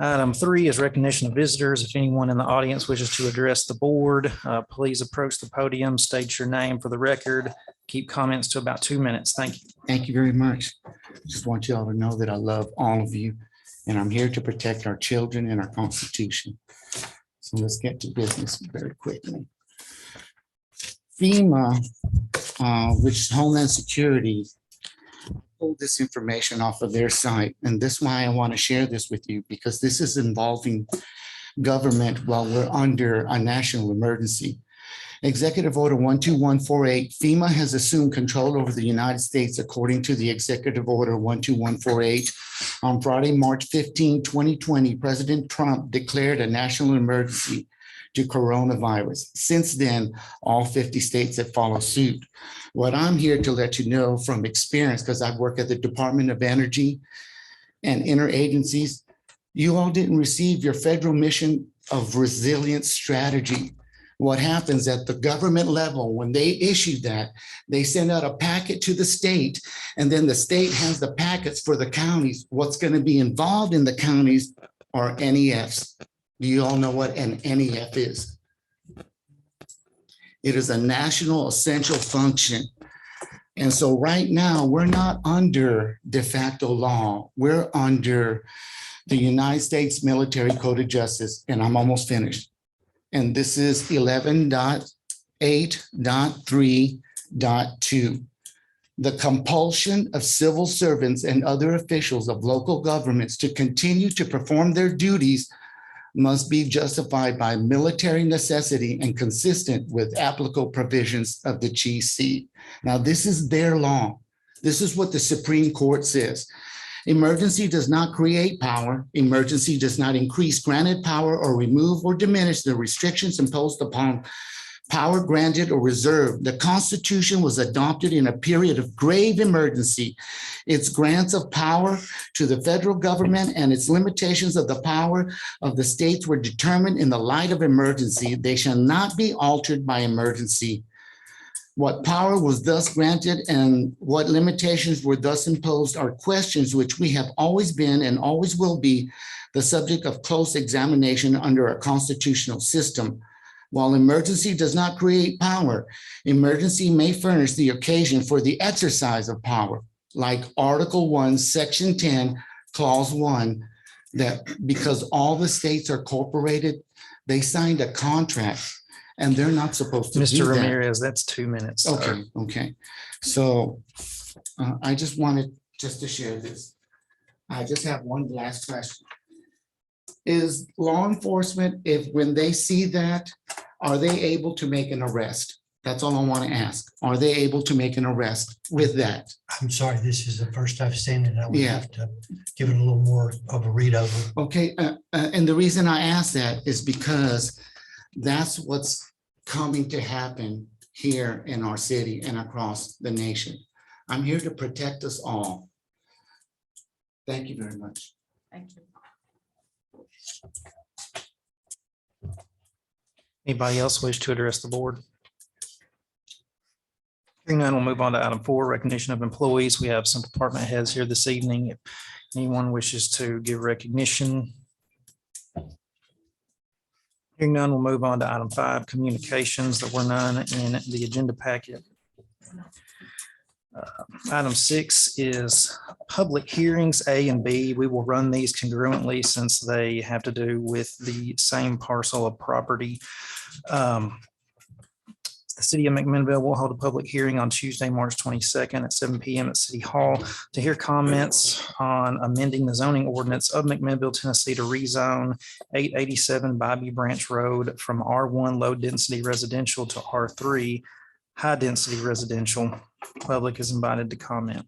Item 3 is recognition of visitors. If anyone in the audience wishes to address the board, please approach the podium, state your name for the record. Keep comments to about 2 minutes. Thank you.
Thank you very much. Just want you all to know that I love all of you, and I'm here to protect our children and our Constitution. So let's get to business very quickly. FEMA, which is Homeland Security, pulled this information off of their site, and that's why I want to share this with you, because this is involving government while we're under a national emergency. Executive Order 12148, FEMA has assumed control over the United States according to the Executive Order 12148. On Friday, March 15, 2020, President Trump declared a national emergency to coronavirus. Since then, all 50 states have followed suit. What I'm here to let you know from experience, because I've worked at the Department of Energy and interagencies, you all didn't receive your federal mission of resilience strategy. What happens at the government level, when they issue that, they send out a packet to the state, and then the state has the packets for the counties. What's going to be involved in the counties are NEFs. Do you all know what an NEF is? It is a national essential function. And so right now, we're not under de facto law. We're under the United States Military Code of Justice, and I'm almost finished. And this is 11.8.3.2. The compulsion of civil servants and other officials of local governments to continue to perform their duties must be justified by military necessity and consistent with applicable provisions of the GC. Now, this is their law. This is what the Supreme Court says. Emergency does not create power. Emergency does not increase granted power or remove or diminish the restrictions imposed upon power granted or reserved. The Constitution was adopted in a period of grave emergency. Its grants of power to the federal government and its limitations of the power of the states were determined in the light of emergency. They shall not be altered by emergency. What power was thus granted and what limitations were thus imposed are questions which we have always been and always will be the subject of close examination under a constitutional system. While emergency does not create power, emergency may furnish the occasion for the exercise of power, like Article 1, Section 10, Clause 1, that because all the states are corporated, they signed a contract. And they're not supposed to do that.
Mr. Ramirez, that's 2 minutes. Sir.
Okay, okay. So I just wanted just to share this. I just have one last question. Is law enforcement, if when they see that, are they able to make an arrest? That's all I want to ask. Are they able to make an arrest with that?
I'm sorry, this is the first I've seen it. I would
Yeah.
have to give it a little more of a read over.
Okay, and the reason I ask that is because that's what's coming to happen here in our city and across the nation. I'm here to protect us all. Thank you very much.
Thank you.
Anybody else wish to address the board? Hearing none, we'll move on to item 4, recognition of employees. We have some department heads here this evening. If anyone wishes to give recognition. Hearing none, we'll move on to item 5, communications. There were none in the agenda packet. Item 6 is public hearings, A and B. We will run these congruently since they have to do with the same parcel of property. The city of McMinnville will hold a public hearing on Tuesday, March 22nd at 7 PM at City Hall to hear comments on amending the zoning ordinance of McMinnville, Tennessee to rezone 887 Bobby Branch Road from R1 low density residential to R3 high density residential. Public is invited to comment.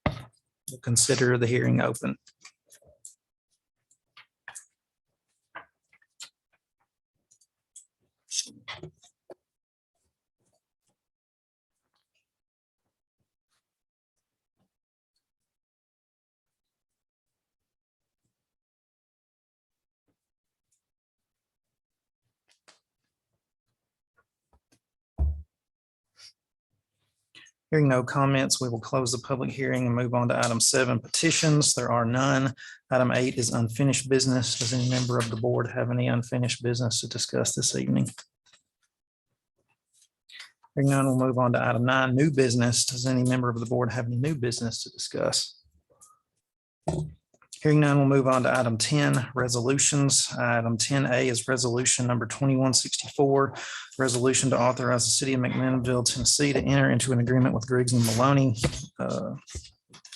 We'll consider the hearing open. Hearing no comments, we will close the public hearing and move on to item 7, petitions. There are none. Item 8 is unfinished business. Does any member of the board have any unfinished business to discuss this evening? Hearing none, we'll move on to item 9, new business. Does any member of the board have any new business to discuss? Hearing none, we'll move on to item 10, resolutions. Item 10A is resolution number 2164, resolution to authorize the city of McMinnville, Tennessee to enter into an agreement with Griggs and Maloney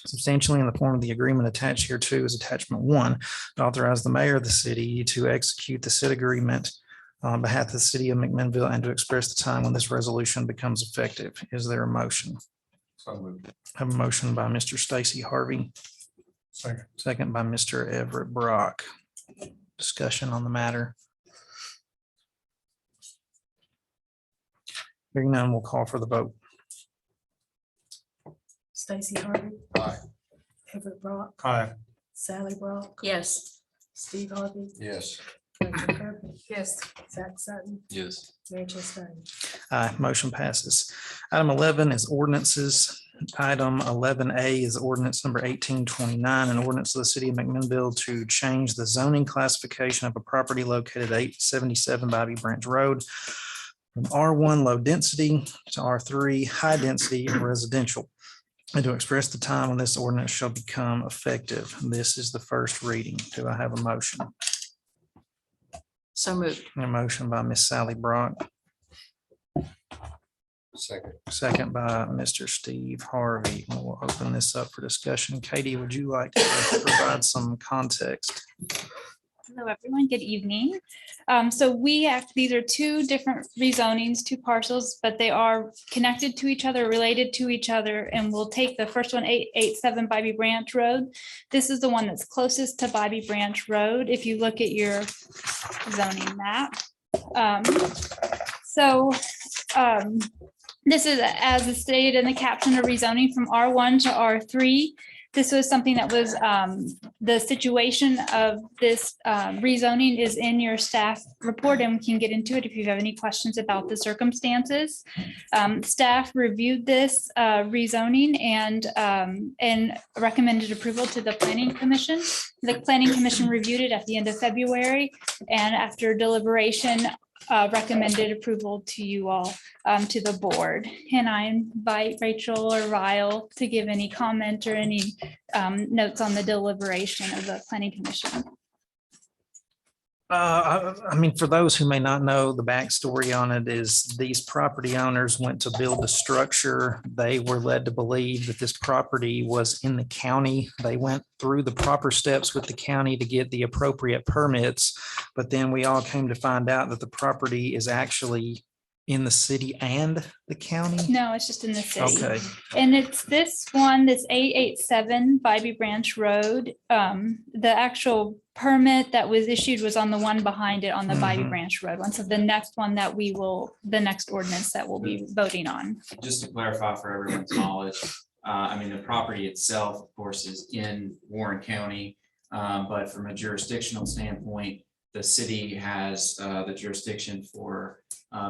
substantially in the form of the agreement attached here to is attachment 1, to authorize the mayor of the city to execute the said agreement on behalf of the city of McMinnville and to express the time when this resolution becomes effective. Is there a motion? Have a motion by Mr. Stacy Harvey. Second by Mr. Everett Brock. Discussion on the matter. Hearing none, we'll call for the vote.
Stacy Harvey.
Aye.
Everett Brock.
Aye.
Sally Brock.
Yes.
Steve Harvey.
Yes.
Rachel Kirby.
Yes.
Zach Sutton.
Yes.
Mary Chester.
Aye, motion passes. Item 11 is ordinances. Item 11A is ordinance number 1829, an ordinance of the city of McMinnville to change the zoning classification of a property located at 877 Bobby Branch Road from R1 low density to R3 high density residential, and to express the time when this ordinance shall become effective. This is the first reading. Do I have a motion?
So moved.
A motion by Miss Sally Brock,
Second.
second by Mr. Steve Harvey. We'll open this up for discussion. Katie, would you like to provide some context?
Hello, everyone. Good evening. So these are two different rezonings, two parcels, but they are connected to each other, related to each other. And we'll take the first one, 887 Bobby Branch Road. This is the one that's closest to Bobby Branch Road. If you look at your zoning map. This is, as stated in the caption, of rezoning from R1 to R3. This was something that was, the situation of this rezoning is in your staff report, and we can get into it if you have any questions about the circumstances. Staff reviewed this rezoning and recommended approval to the Planning Commission. The Planning Commission reviewed it at the end of February, and after deliberation, recommended approval to you all, to the board. And I invite Rachel or Ryle to give any comment or any notes on the deliberation of the Planning Commission.
I mean, for those who may not know, the backstory on it is these property owners went to build a structure. They were led to believe that this property was in the county. They went through the proper steps with the county to get the appropriate permits. But then we all came to find out that the property is actually in the city and the county.
No, it's just in the city.
Okay.
And it's this one, this 887 Bobby Branch Road. The actual permit that was issued was on the one behind it on the Bobby
Mhm.
Branch Road one. So the next one that the next ordinance that we'll be voting on.
Just to clarify for everyone's knowledge, I mean, the property itself, of course, is in Warren County. But from a jurisdictional standpoint, the city has the jurisdiction for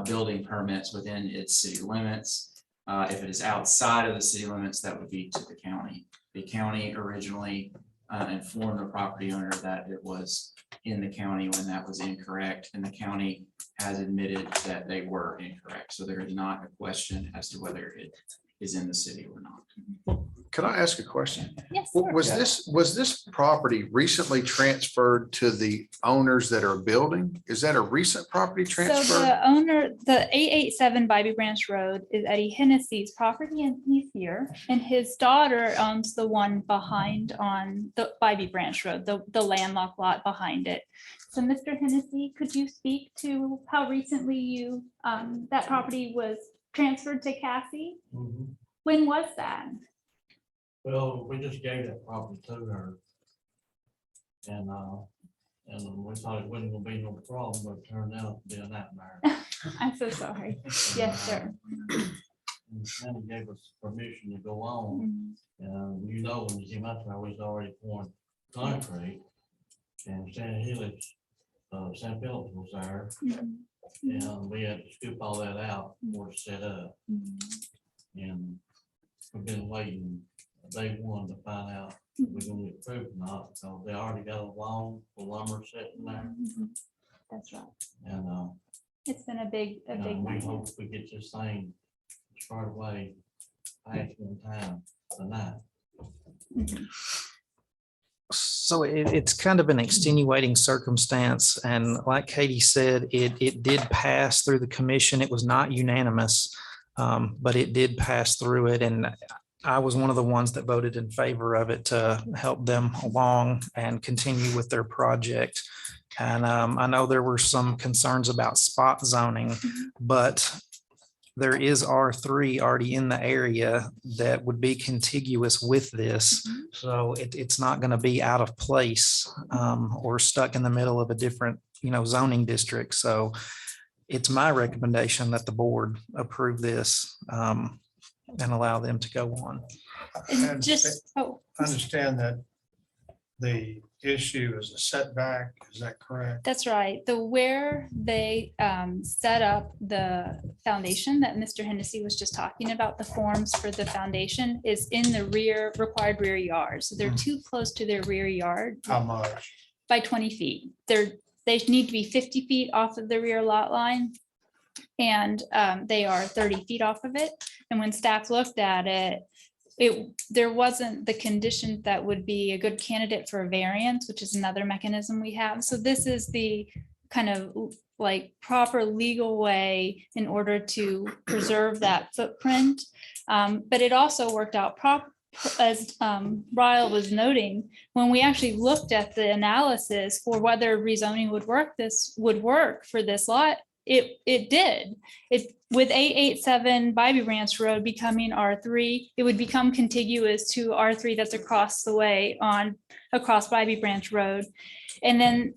building permits within its city limits. If it is outside of the city limits, that would be to the county. The county originally informed the property owner that it was in the county when that was incorrect, and the county has admitted that they were incorrect. So there is not a question as to whether it is in the city or not.
Could I ask a question?
Yes, sir.
Was this property recently transferred to the owners that are building? Is that a recent property
So
transfer?
the owner, the 887 Bybee Branch Road is Eddie Hennessy's property and he's here. And his daughter owns the one behind on the Bybee Branch Road, the landlocked lot behind it. So Mr. Hennessy, could you speak to how recently you, that property was transferred to Cassie? When was that?
Well, we just gave that property to her. And we thought it wasn't gonna be no problem, but it turned out to be a nightmare.
I'm so sorry. Yes, sir.
And Sandy gave us permission to go on. And you know, when you came out there, I was already pouring concrete. And Sandy Hillis, St. Phillips was there. And we had to scoop all that out before it's set up. And we've been waiting day one to find out if we're gonna get approved or not, because they already got a lawn, the lumber sitting there.
That's right.
And
It's been a big
we
nightmare.
hope we get this thing squared away past one time tonight.
So it's kind of an extenuating circumstance. And like Katie said, it did pass through the commission. It was not unanimous, but it did pass through it. And I was one of the ones that voted in favor of it to help them along and continue with their project. And I know there were some concerns about spot zoning, but there is R3 already in the area that would be contiguous with this. So it's not going to be out of place or stuck in the middle of a different, zoning district. So it's my recommendation that the board approve this and allow them to go on.
And
Just, oh,
understand that the issue is a setback. Is that correct?
that's right. Where they set up the foundation that Mr. Hennessy was just talking about, the forms for the foundation is in the required rear yard. So they're too close to their rear yard
How much?
by 20 feet. They need to be 50 feet off of the rear lot line. And they are 30 feet off of it. And when staff looked at it, there wasn't the condition that would be a good candidate for a variance, which is another mechanism we have. So this is the kind of like proper legal way in order to preserve that footprint. But it also worked out as Ryle was noting, when we actually looked at the analysis for whether rezoning would work for this lot, it did. With 887 Bybee Branch Road becoming R3, it would become contiguous to R3 that's across the way across Bybee Branch Road. And then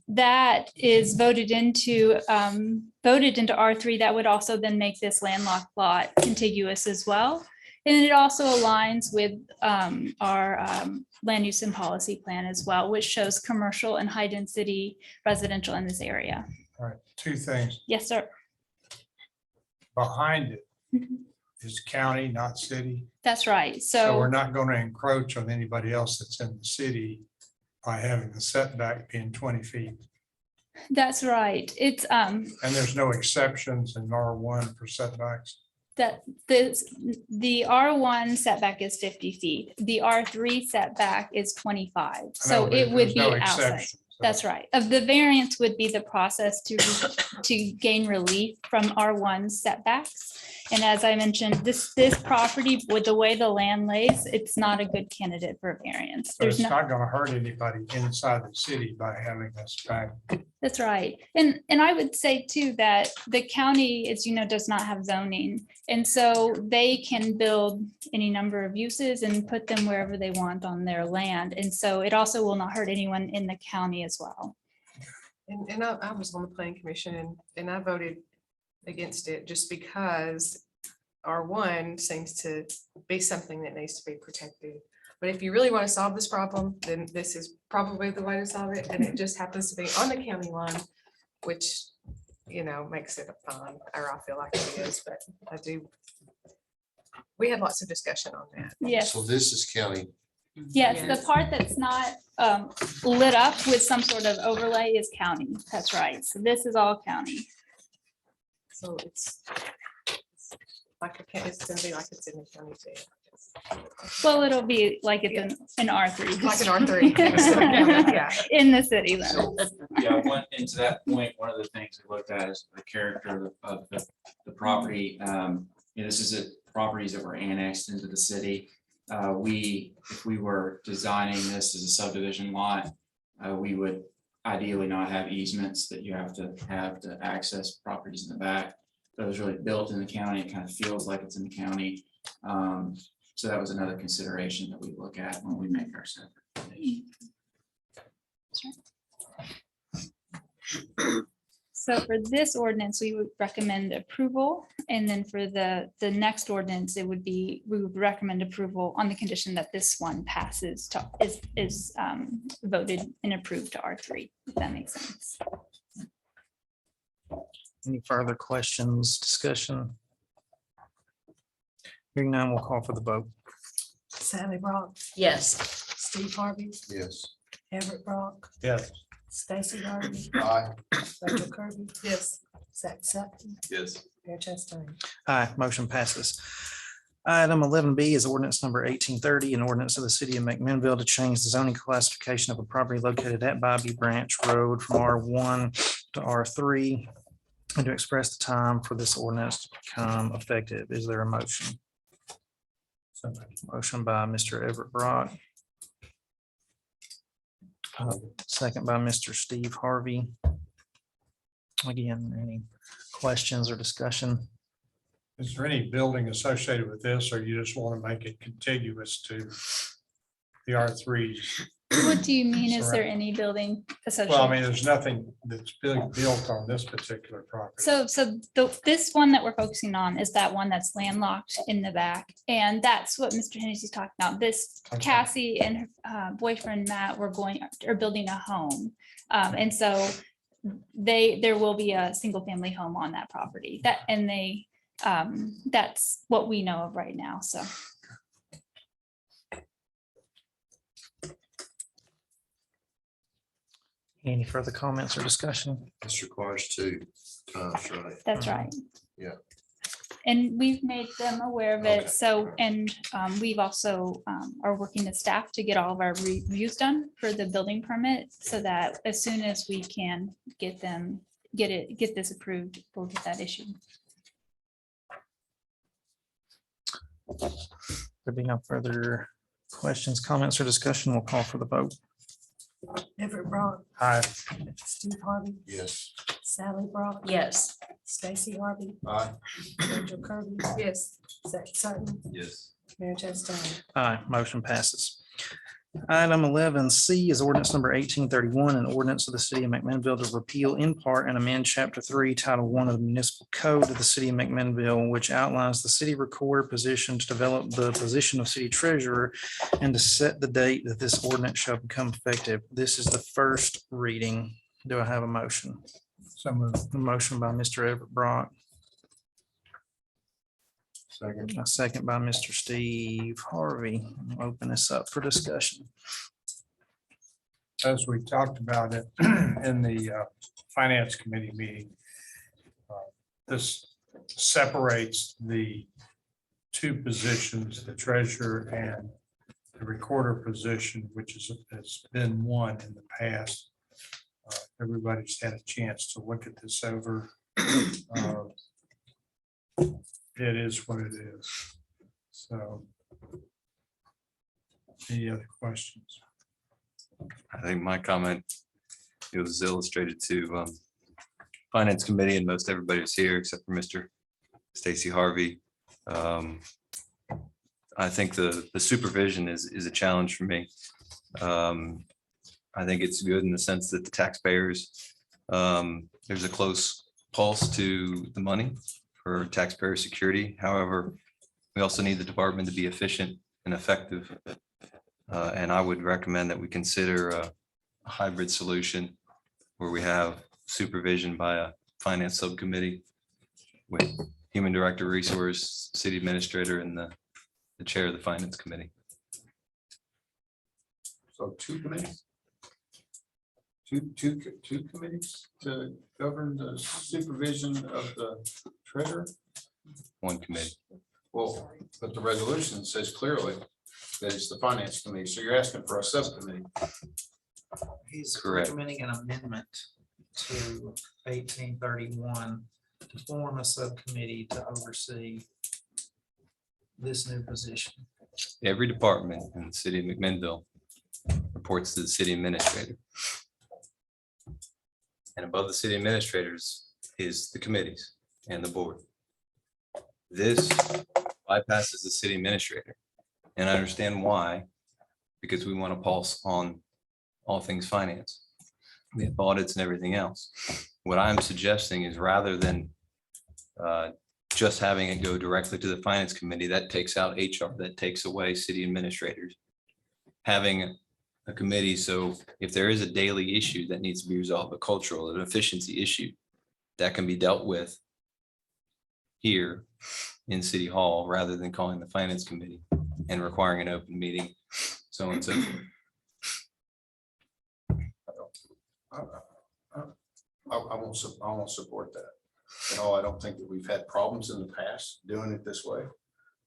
that is voted into R3, that would also then make this landlocked lot contiguous as well. And it also aligns with our land use and policy plan as well, which shows commercial and high density residential in this area.
All right, two things.
Yes, sir.
Behind it is county, not city.
That's right.
So we're
So
not going to encroach on anybody else that's in the city by having the setback being 20 feet.
that's right. It's
And there's no exceptions in R1 for setbacks.
the R1 setback is 50 feet. The R3 setback is 25.
I know,
So
but
it would
there's
be
no
outside.
exceptions.
That's right. Of the variance would be the process to gain relief from R1 setbacks. And as I mentioned, this property with the way the land lays, it's not a good candidate for a variance.
But
There's
it's
no,
not going to hurt anybody inside the city by having this back.
that's right. And I would say too, that the county, as you know, does not have zoning. And so they can build any number of uses and put them wherever they want on their land. And so it also will not hurt anyone in the county as well.
And I was on the planning commission and I voted against it just because R1 seems to be something that needs to be protected. But if you really want to solve this problem, then this is probably the way to solve it. And it just happens to be on the county line, which, makes it a fine, or I feel like it is, but we had lots of discussion on that.
Yes.
So this is county.
Yes, the part that's not lit up with some sort of overlay is county. That's right. So this is all county.
So it's like, it's gonna be like it's in the county too.
Well, it'll be like it's an R3.
Like an R3. Yeah.
In the city limits.
Yeah, and to that point, one of the things we looked at is the character of the property. This is properties that were annexed into the city. If we were designing this as a subdivision lot, we would ideally not have easements that you have to access properties in the back. That was really built in the county. It kind of feels like it's in the county. So that was another consideration that we look at when we make our set.
So for this ordinance, we would recommend approval. And then for the next ordinance, we would recommend approval on the condition that this one passes to, is voted and approved to R3, if that makes sense.
Any further questions, discussion? Hearing none, we'll call for the vote.
Sally Brock,
Yes.
Steve Harvey,
Yes.
Everett Brock,
Yes.
Stacy Harvey,
Aye.
Rachel Kirby. Yes. Zach Sutton,
Yes.
Mayor Chastain.
Aye, motion passes. Item 11B is ordinance number 1830, an ordinance of the city of McMinnville to change the zoning classification of a property located at Bobby Branch Road from R1 to R3 and to express the time for this ordinance to become effective. Is there a motion? Motion by Mr. Everett Brock. Second by Mr. Steve Harvey. Again, any questions or discussion?
Is there any building associated with this, or you just want to make it contiguous to the R3s?
What do you mean? Is there any building
Well, I
associated?
mean, there's nothing that's being built on this particular property.
So this one that we're focusing on is that one that's landlocked in the back. And that's what Mr. Hennessy's talking about. This
Okay.
Cassie and her boyfriend Matt are building a home. And so there will be a single family home on that property that's what we know of right now. So.
Any further comments or discussion?
This requires two times, right?
That's right.
Yeah.
And we've made them aware of
Okay.
it. So, and we've also are working with staff to get all of our reviews done for the building permit so that as soon as we can get this approved, we'll get that issued.
There be no further questions, comments, or discussion. We'll call for the vote.
Everett Brock,
Aye.
Steve Harvey,
Yes.
Sally Brock,
Yes.
Stacy Harvey,
Aye.
Rachel Kirby. Yes. Zach Sutton,
Yes.
Mayor Chastain.
Aye, motion passes. Item 11C is ordinance number 1831, an ordinance of the city of McMinnville to repeal in part and amend chapter 3, title 1 of the municipal code of the city of McMinnville, which outlines the city recorder position to develop the position of city treasurer and to set the date that this ordinance shall become effective. This is the first reading. Do I have a motion? So moved. A motion by Mr. Everett Brock.
Second.
A second by Mr. Steve Harvey. I'll open this up for discussion.
As we talked about it in the finance committee meeting, this separates the two positions, the treasurer and the recorder position, which has been one in the past. Everybody's had a chance to look at this over. It is what it is. So. Any other questions?
I think my comment, it was illustrated to Finance Committee and most everybody was here except for Mr. Stacy Harvey. I think the supervision is a challenge for me. I think it's good in the sense that the taxpayers, there's a close pulse to the money for taxpayer security. However, we also need the department to be efficient and effective. And I would recommend that we consider a hybrid solution where we have supervision by a finance subcommittee with human director, resource, city administrator, and the chair of the finance committee.
So two committees? Two committees to govern the supervision of the treasurer?
One committee.
Well, but the resolution says clearly that it's the finance committee. So you're asking for a subcommittee.
He's
Correct.
recommending an amendment to 1831 to form a subcommittee to oversee this new position.
Every department in the city of McMinnville reports to the city administrator. And above the city administrators is the committees and the board. This bypasses the city administrator. And I understand why, because we want to pulse on all things finance, the audits and everything else. What I'm suggesting is rather than just having it go directly to the finance committee, that takes out HR, that takes away city administrators. Having a committee, so if there is a daily issue that needs to be resolved, a cultural, an efficiency issue, that can be dealt with here in City Hall, rather than calling the finance committee and requiring an open meeting, so on and so forth.
I won't support that. At all. I don't think that we've had problems in the past doing it this way.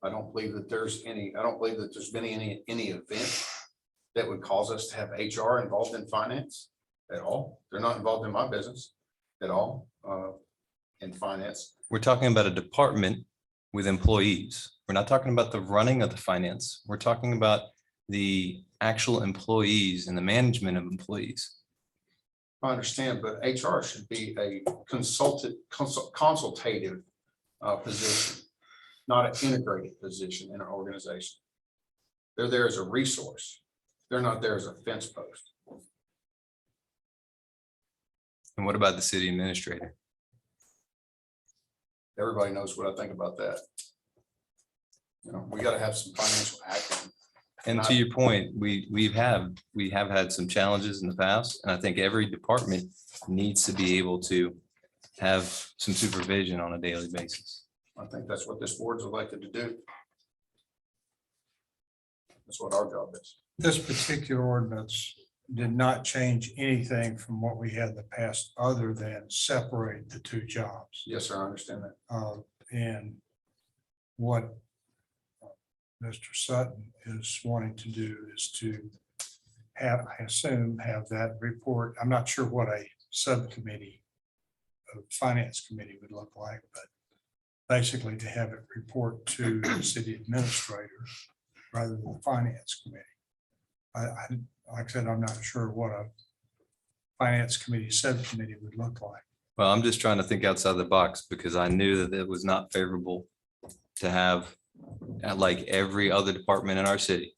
I don't believe that there's been any event that would cause us to have HR involved in finance at all. They're not involved in my business at all, in finance.
We're talking about a department with employees. We're not talking about the running of the finance. We're talking about the actual employees and the management of employees.
I understand, but HR should be a consultative position, not an integrated position in an organization. They're there as a resource. They're not there as a fence post.
And what about the city administrator?
Everybody knows what I think about that. You know, we gotta have some financial acumen.
And to your point, we have had some challenges in the past, and I think every department needs to be able to have some supervision on a daily basis.
I think that's what this board's elected to do. That's what our job is.
This particular ordinance did not change anything from what we had in the past, other than separate the two jobs.
Yes, sir, I understand that.
And what Mr. Sutton is wanting to do is to have, I assume, have that report. I'm not sure what a subcommittee of finance committee would look like, but basically to have it report to the city administrator rather than the finance committee. Like I said, I'm not sure what a finance committee subcommittee would look like.
Well, I'm just trying to think outside the box, because I knew that it was not favorable to have, like every other department in our city,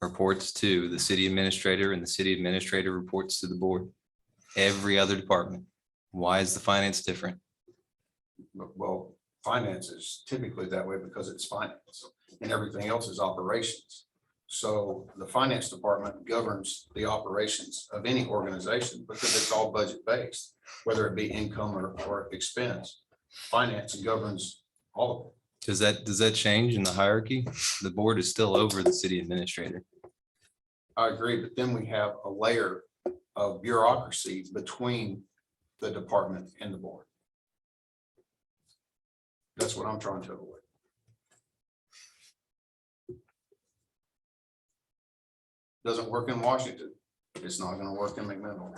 reports to the city administrator, and the city administrator reports to the board. Every other department. Why is the finance different?
Well, finance is typically that way because it's finance and everything else is operations. So the finance department governs the operations of any organization because it's all budget based, whether it be income or expense. Finance governs all of it.
Does that change in the hierarchy? The board is still over the city administrator.
I agree, but then we have a layer of bureaucracy between the department and the board. That's what I'm trying to avoid. Doesn't work in Washington. It's not going to work in McMinnville.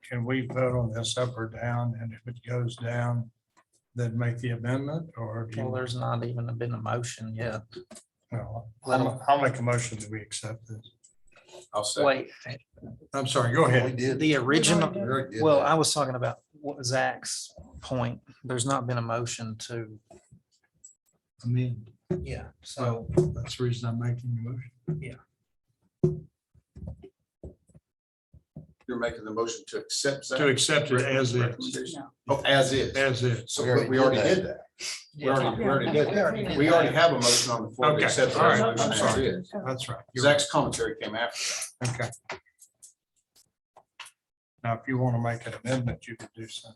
Can we vote on this up or down? And if it goes down, then make the amendment, or? do you-
Well, there's not even been a motion yet.
Well, I'll make a motion that we accept this.
I'll say.
Wait,
I'm sorry, go ahead.
the original,
We already did
well,
that.
I was talking about what Zach's point. There's not been a motion to,
Amend.
yeah, so
That's the reason I'm making the motion.
You're making the motion to accept.
To accept it as is.
Recommendation. Oh, as is.
As is.
So we already did that. We already did that. We already have a motion on the floor to
Okay,
accept. the
all right,
resolution
I'm
as
sorry.
is.
That's right. You're right.
Zach's commentary came after that.
Okay. Now, if you want to make an amendment, you can do so.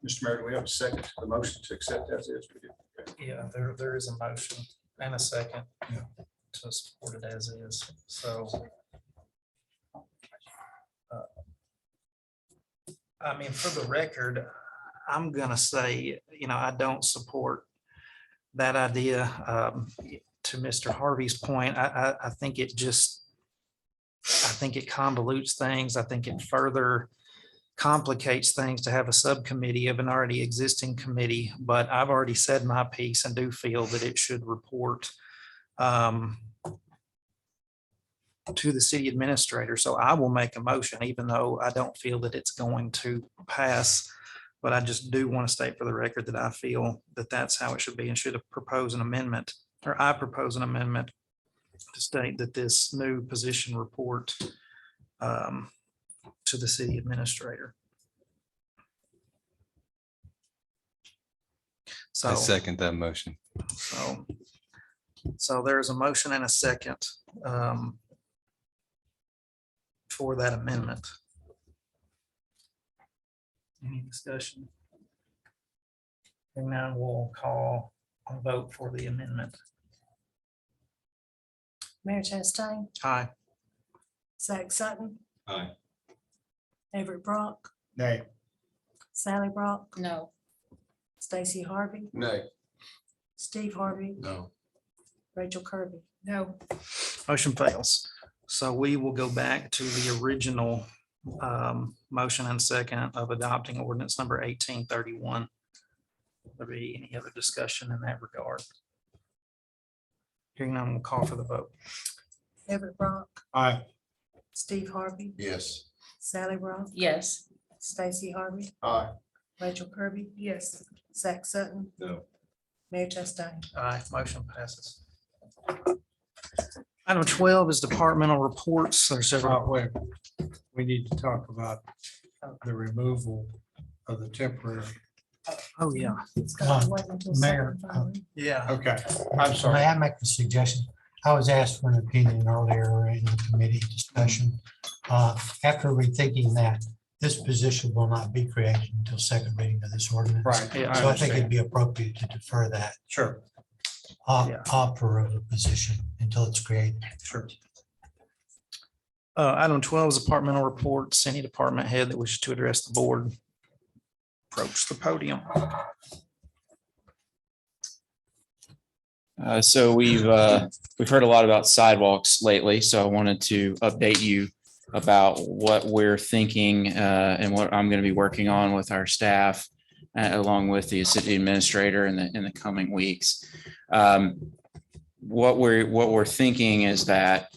Mr. Mayor, do we have a second to the motion to accept as is? We do. Okay.
yeah, there is a motion and a second to support it as is, so. I mean, for the record, I'm gonna say, I don't support that idea. To Mr. Harvey's point, I think it convolutes things. I think it further complicates things to have a subcommittee of an already existing committee, but I've already said my piece and do feel that it should report to the city administrator. So I will make a motion, even though I don't feel that it's going to pass. But I just do want to state for the record that I feel that that's how it should be, and should have proposed an amendment, or I propose an amendment to state that this new position report to the city administrator.
I
So,
second that motion.
so there's a motion and a second for that amendment. Any discussion? And now we'll call a vote for the amendment.
Mayor Chastain,
Aye.
Zach Sutton,
Aye.
Everett Brock,
Nay.
Sally Brock,
No.
Stacy Harvey,
Nay.
Steve Harvey,
No.
Rachel Kirby.
No.
Motion fails. So we will go back to the original motion and second of adopting ordinance number 1831. There be any other discussion in that regard? Hearing none, we'll call for the vote.
Everett Brock,
Aye.
Steve Harvey,
Yes.
Sally Brock,
Yes.
Stacy Harvey,
Aye.
Rachel Kirby. Yes. Zach Sutton,
No.
Mayor Chastain.
Aye, motion passes. Item 12 is departmental reports. There's several.
Wait, we need to talk about the removal of the temporary.
Oh, yeah.
It's gotta wait until
Mayor,
second finally.
Yeah.
Okay, I'm sorry.
May I make a suggestion? I was asked for an opinion earlier in the committee discussion. After rethinking that, this position will not be created until second reading of this ordinance.
Right.
Yeah,
So I think it'd
understand.
be appropriate to defer that
Sure,
Yeah.
offer of a position until it's created.
sure.
Item 12 is departmental reports. Any department head that wishes to address the board, approach the podium.
So we've heard a lot about sidewalks lately, so I wanted to update you about what we're thinking and what I'm going to be working on with our staff, along with the city administrator in the coming weeks. What we're thinking is that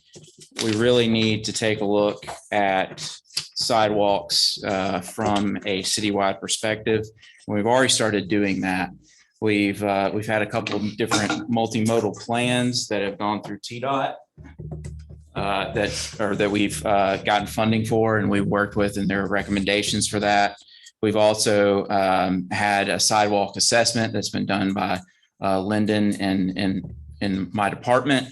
we really need to take a look at sidewalks from a citywide perspective. We've already started doing that. We've had a couple of different multimodal plans that have gone through TDOT that we've gotten funding for, and we've worked with, and there are recommendations for that. We've also had a sidewalk assessment that's been done by Lyndon in my department.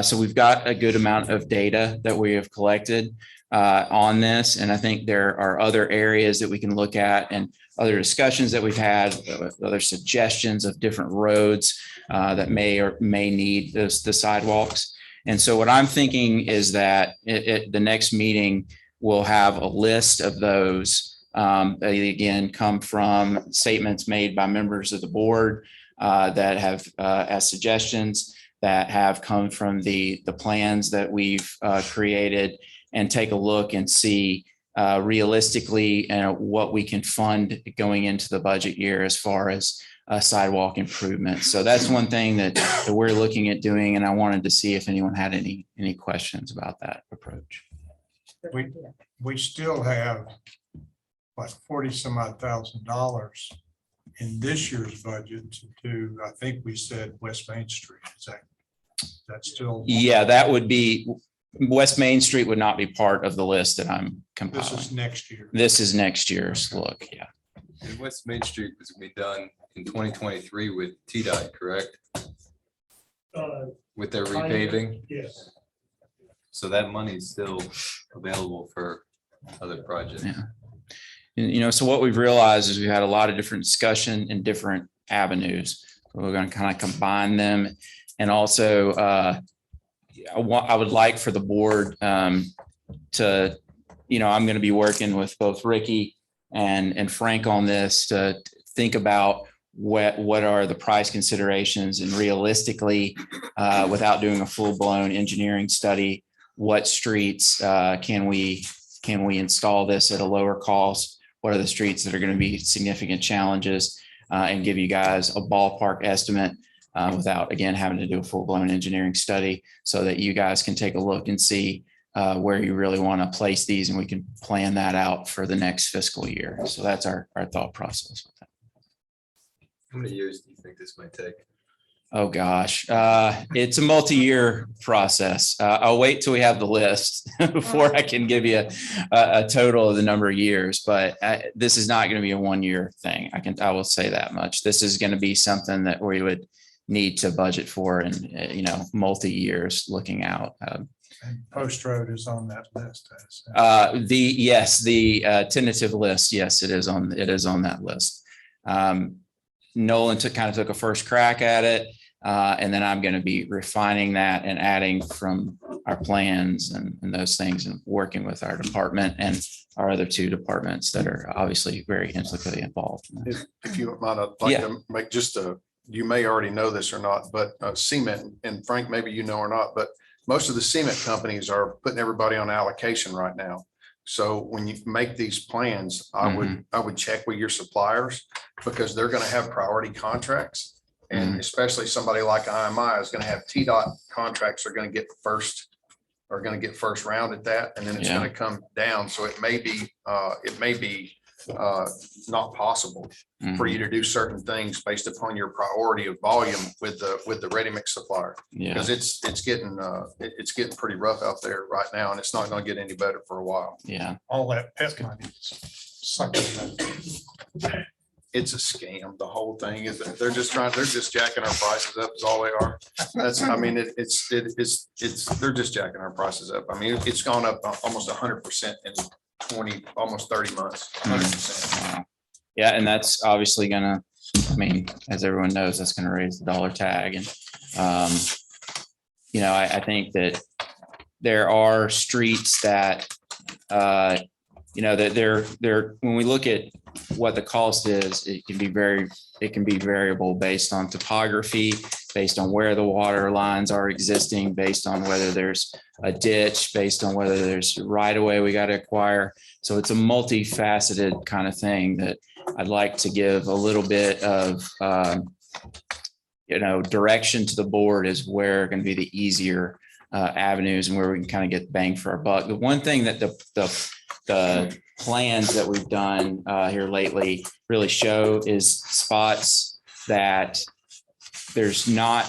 So we've got a good amount of data that we have collected on this, and I think there are other areas that we can look at, and other discussions that we've had, other suggestions of different roads that may or may need the sidewalks. And so what I'm thinking is that the next meeting will have a list of those. They again come from statements made by members of the board that have as suggestions, that have come from the plans that we've created, and take a look and see realistically what we can fund going into the budget year as far as sidewalk improvements. So that's one thing that we're looking at doing, and I wanted to see if anyone had any questions about that approach.
We still have like 40 some odd $1,000 in this year's budget to do, I think we said West Main Street. Is that still?
Yeah, that would be, West Main Street would not be part of the list that I'm
This is
compiling.
next year.
This is next year's look, yeah.
And West Main Street was gonna be done in 2023 with TDOT, correct? With their repaving,
Yes.
so that money is still available for other projects.
Yeah. And, so what we've realized is we've had a lot of different discussion in different avenues. We're going to kind of combine them, and also I would like for the board to, I'm going to be working with both Ricky and Frank on this to think about what are the price considerations, and realistically, without doing a full blown engineering study, what streets can we install this at a lower cost? What are the streets that are going to be significant challenges, and give you guys a ballpark estimate without, again, having to do a full blown engineering study, so that you guys can take a look and see where you really want to place these, and we can plan that out for the next fiscal year. So that's our thought process.
How many years do you think this might take?
Oh, gosh, it's a multi-year process. I'll wait till we have the list before I can give you a total of the number of years, but this is not going to be a 1 year thing. I will say that much. This is going to be something that we would need to budget for, and, multi-years looking out.
And Post Road is on that list.
The tentative list. Yes, it is on that list. Nolan took a first crack at it. And then I'm going to be refining that and adding from our plans and those things, and working with our department and our other two departments that are obviously very intricately involved.
If you might, I'd like to make just you may already know this or not, but cement, and Frank, maybe you know or not, but most of the cement companies are putting everybody on allocation right now. So when you make these plans, I would check with your suppliers, because they're going to have priority contracts. And especially somebody like IMI is going to have TDOT contracts, are going to get first round at that. And then it's going to come down. So it may be not possible for you to do certain things based upon your priority of volume with the ready mix supplier. Because it's getting pretty rough out there right now, and it's not going to get any better for a while.
Yeah.
All that pet money is sucking that.
It's a scam. The whole thing is that they're just jacking our prices up is all they are. They're just jacking our prices up. I mean, it's gone up almost 100% in 30 months. 100%.
Yeah. And that's obviously gonna, as everyone knows, that's gonna raise the dollar tag. And, I think that there are streets that, that when we look at what the cost is, it can be variable based on topography, based on where the water lines are existing, based on whether there's a ditch, based on whether there's right of way we got to acquire. So it's a multifaceted kind of thing that I'd like to give a little bit of, direction to the board, is where are going to be the easier avenues, and where we can kind of get bang for our buck. The one thing that the plans that we've done here lately really show is spots that there's a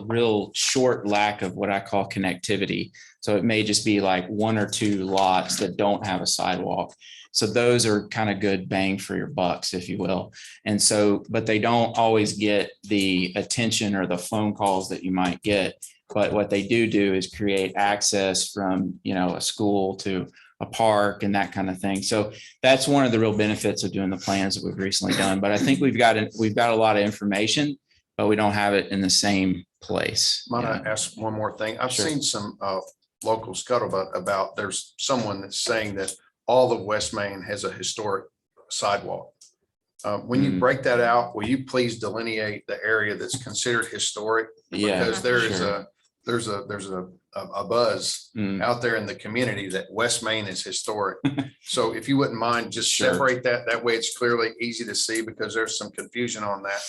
real short lack of what I call connectivity. So it may just be like 1 or 2 lots that don't have a sidewalk. So those are kind of good bang for your bucks, if you will. And so, but they don't always get the attention or the phone calls that you might get. But what they do is create access from, a school to a park and that kind of thing. So that's one of the real benefits of doing the plans that we've recently done. But I think we've got a lot of information, but we don't have it in the same place.
Might I ask one more thing? I've seen some local scuttlebutt about, there's someone that's saying that all of West Main has a historic sidewalk. When you break that out, will you please delineate the area that's considered historic? Because there's a buzz out there in the community that West Main is historic. So if you wouldn't mind, just separate that. That way it's clearly easy to see, because there's some confusion on that.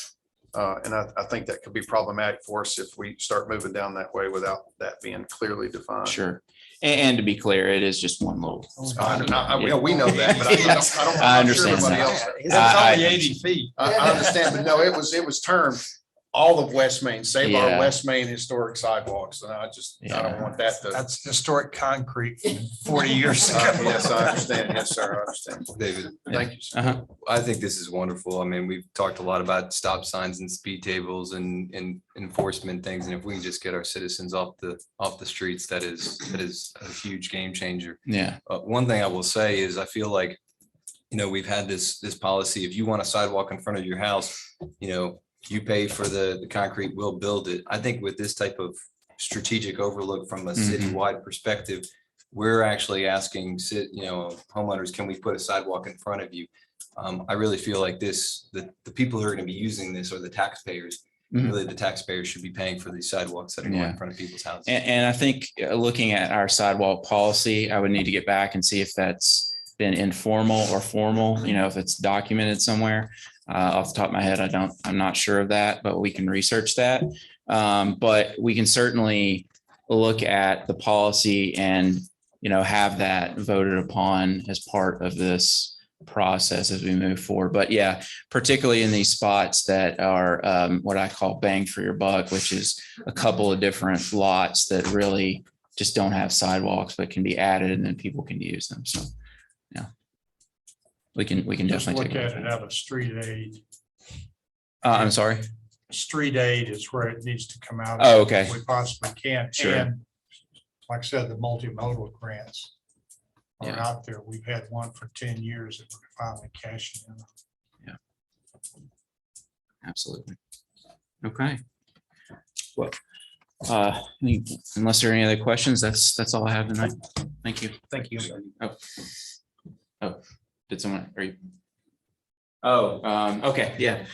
And I think that could be problematic for us if we start moving down that way without that being clearly defined.
Sure. And to be clear, it is just one little.
We know that, but
I understand
that.
It's only 80 feet.
I understand, but no, it was termed all of West Main, save our West Main historic sidewalks. And I don't want that to.
That's historic concrete from 40 years ago.
Yes, I understand. Yes, sir. I understand.
David.
Thank you, sir.
I think this is wonderful. We've talked a lot about stop signs and speed tables and enforcement things. And if we can just get our citizens off the streets, that is a huge game changer.
Yeah.
One thing I will say is I feel like, we've had this policy. If you want a sidewalk in front of your house, you pay for the concrete, we'll build it. I think with this type of
strategic overlook from a
Mhm.
citywide perspective. We're actually asking, homeowners, can we put a sidewalk in front of you? I really feel like the people who are going to be using this are the taxpayers.
Mhm.
Really, the taxpayers should be paying for these sidewalks that are going
Yeah.
in front of people's houses.
And I think looking at our sidewalk policy, I would need to get back and see if that's been informal or formal, if it's documented somewhere. Off the top of my head, I'm not sure of that, but we can research that. But we can certainly look at the policy and, have that voted upon as part of this process as we move forward. But yeah, particularly in these spots that are what I call bang for your buck, which is a couple of different lots that really just don't have sidewalks, but can be added and then people can use them. So, yeah, we can
Just
definitely
look
take a
at
look
it,
at it.
have a street aid.
I'm sorry.
Street aid is where it needs to come out.
Oh, okay.
If we possibly can.
Sure.
And like I said, the multimodal grants are
Yeah.
out there. We've had one for 10 years that we're finally cashing in.
Absolutely. Okay. Well, unless there are any other questions, that's all I have tonight. Thank you.
Thank you.
Oh, did someone, are you? Oh, okay, yeah.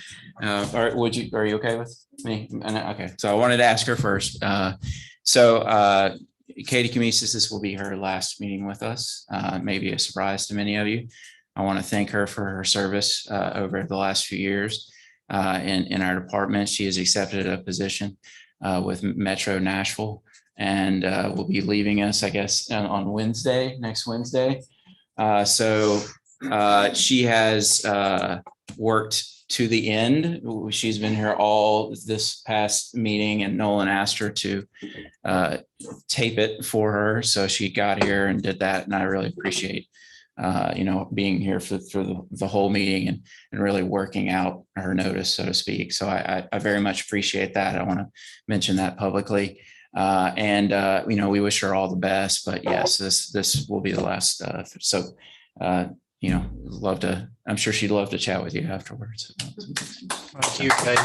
All right, are you okay with me? Okay, so I wanted to ask her first. Katie Kamisis, this will be her last meeting with us. Maybe a surprise to many of you. I want to thank her for her service over the last few years in our department. She has accepted a position with Metro Nashville and will be leaving us, I guess, on Wednesday, next Wednesday. She has worked to the end. She's been here all this past meeting, and Nolan asked her to tape it for her. So she got here and did that. And I really appreciate, being here through the whole meeting and really working out her notice, so to speak. So I very much appreciate that. I want to mention that publicly. We wish her all the best, but yes, this will be the last. I'm sure she'd love to chat with you afterwards.
Thank you, Katie.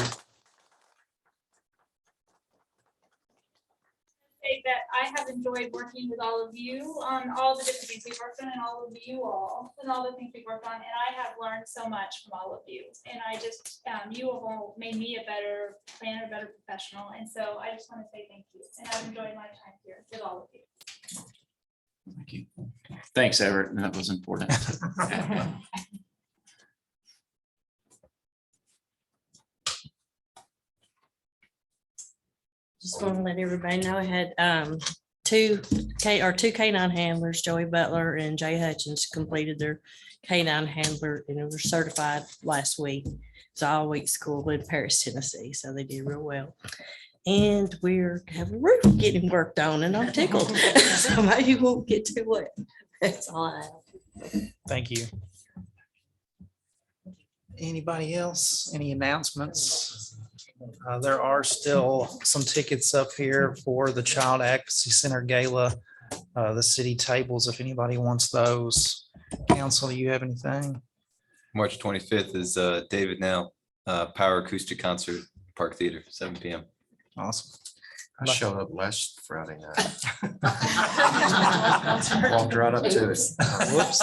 Say that I have enjoyed working with all of you on all the different things we've worked on and all of you all and all the things we've worked on. And I have learned so much from all of you. And I just, you have all made me a better planner, better professional. And so I just want to say thank you. And I've enjoyed my time here with all of you.
Thank you. Thanks, Everett. That was important.
Just want to let everybody know I had two canine handlers, Joey Butler and Jay Hutchins, completed their canine handler and were certified last week. It's an all-week school in Paris, Tennessee, so they did real well. And we're have a roof getting worked on, and I'm tickled. So maybe it won't get too wet. That's all I have.
Thank you. Anybody else? Any announcements? There are still some tickets up here for the Child Advocacy Center Gala, the city tables, if anybody wants those. Council, do you have anything?
March 25th is David Now, Power Acoustic Concert, Park Theater, 7 p.m.
Awesome.
I showed up last Friday night. Walked right up to it.
Whoops.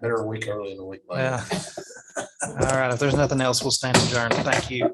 Better a week early than a week late.
Yeah. All right. If there's nothing else, we'll stand adjourned. Thank you.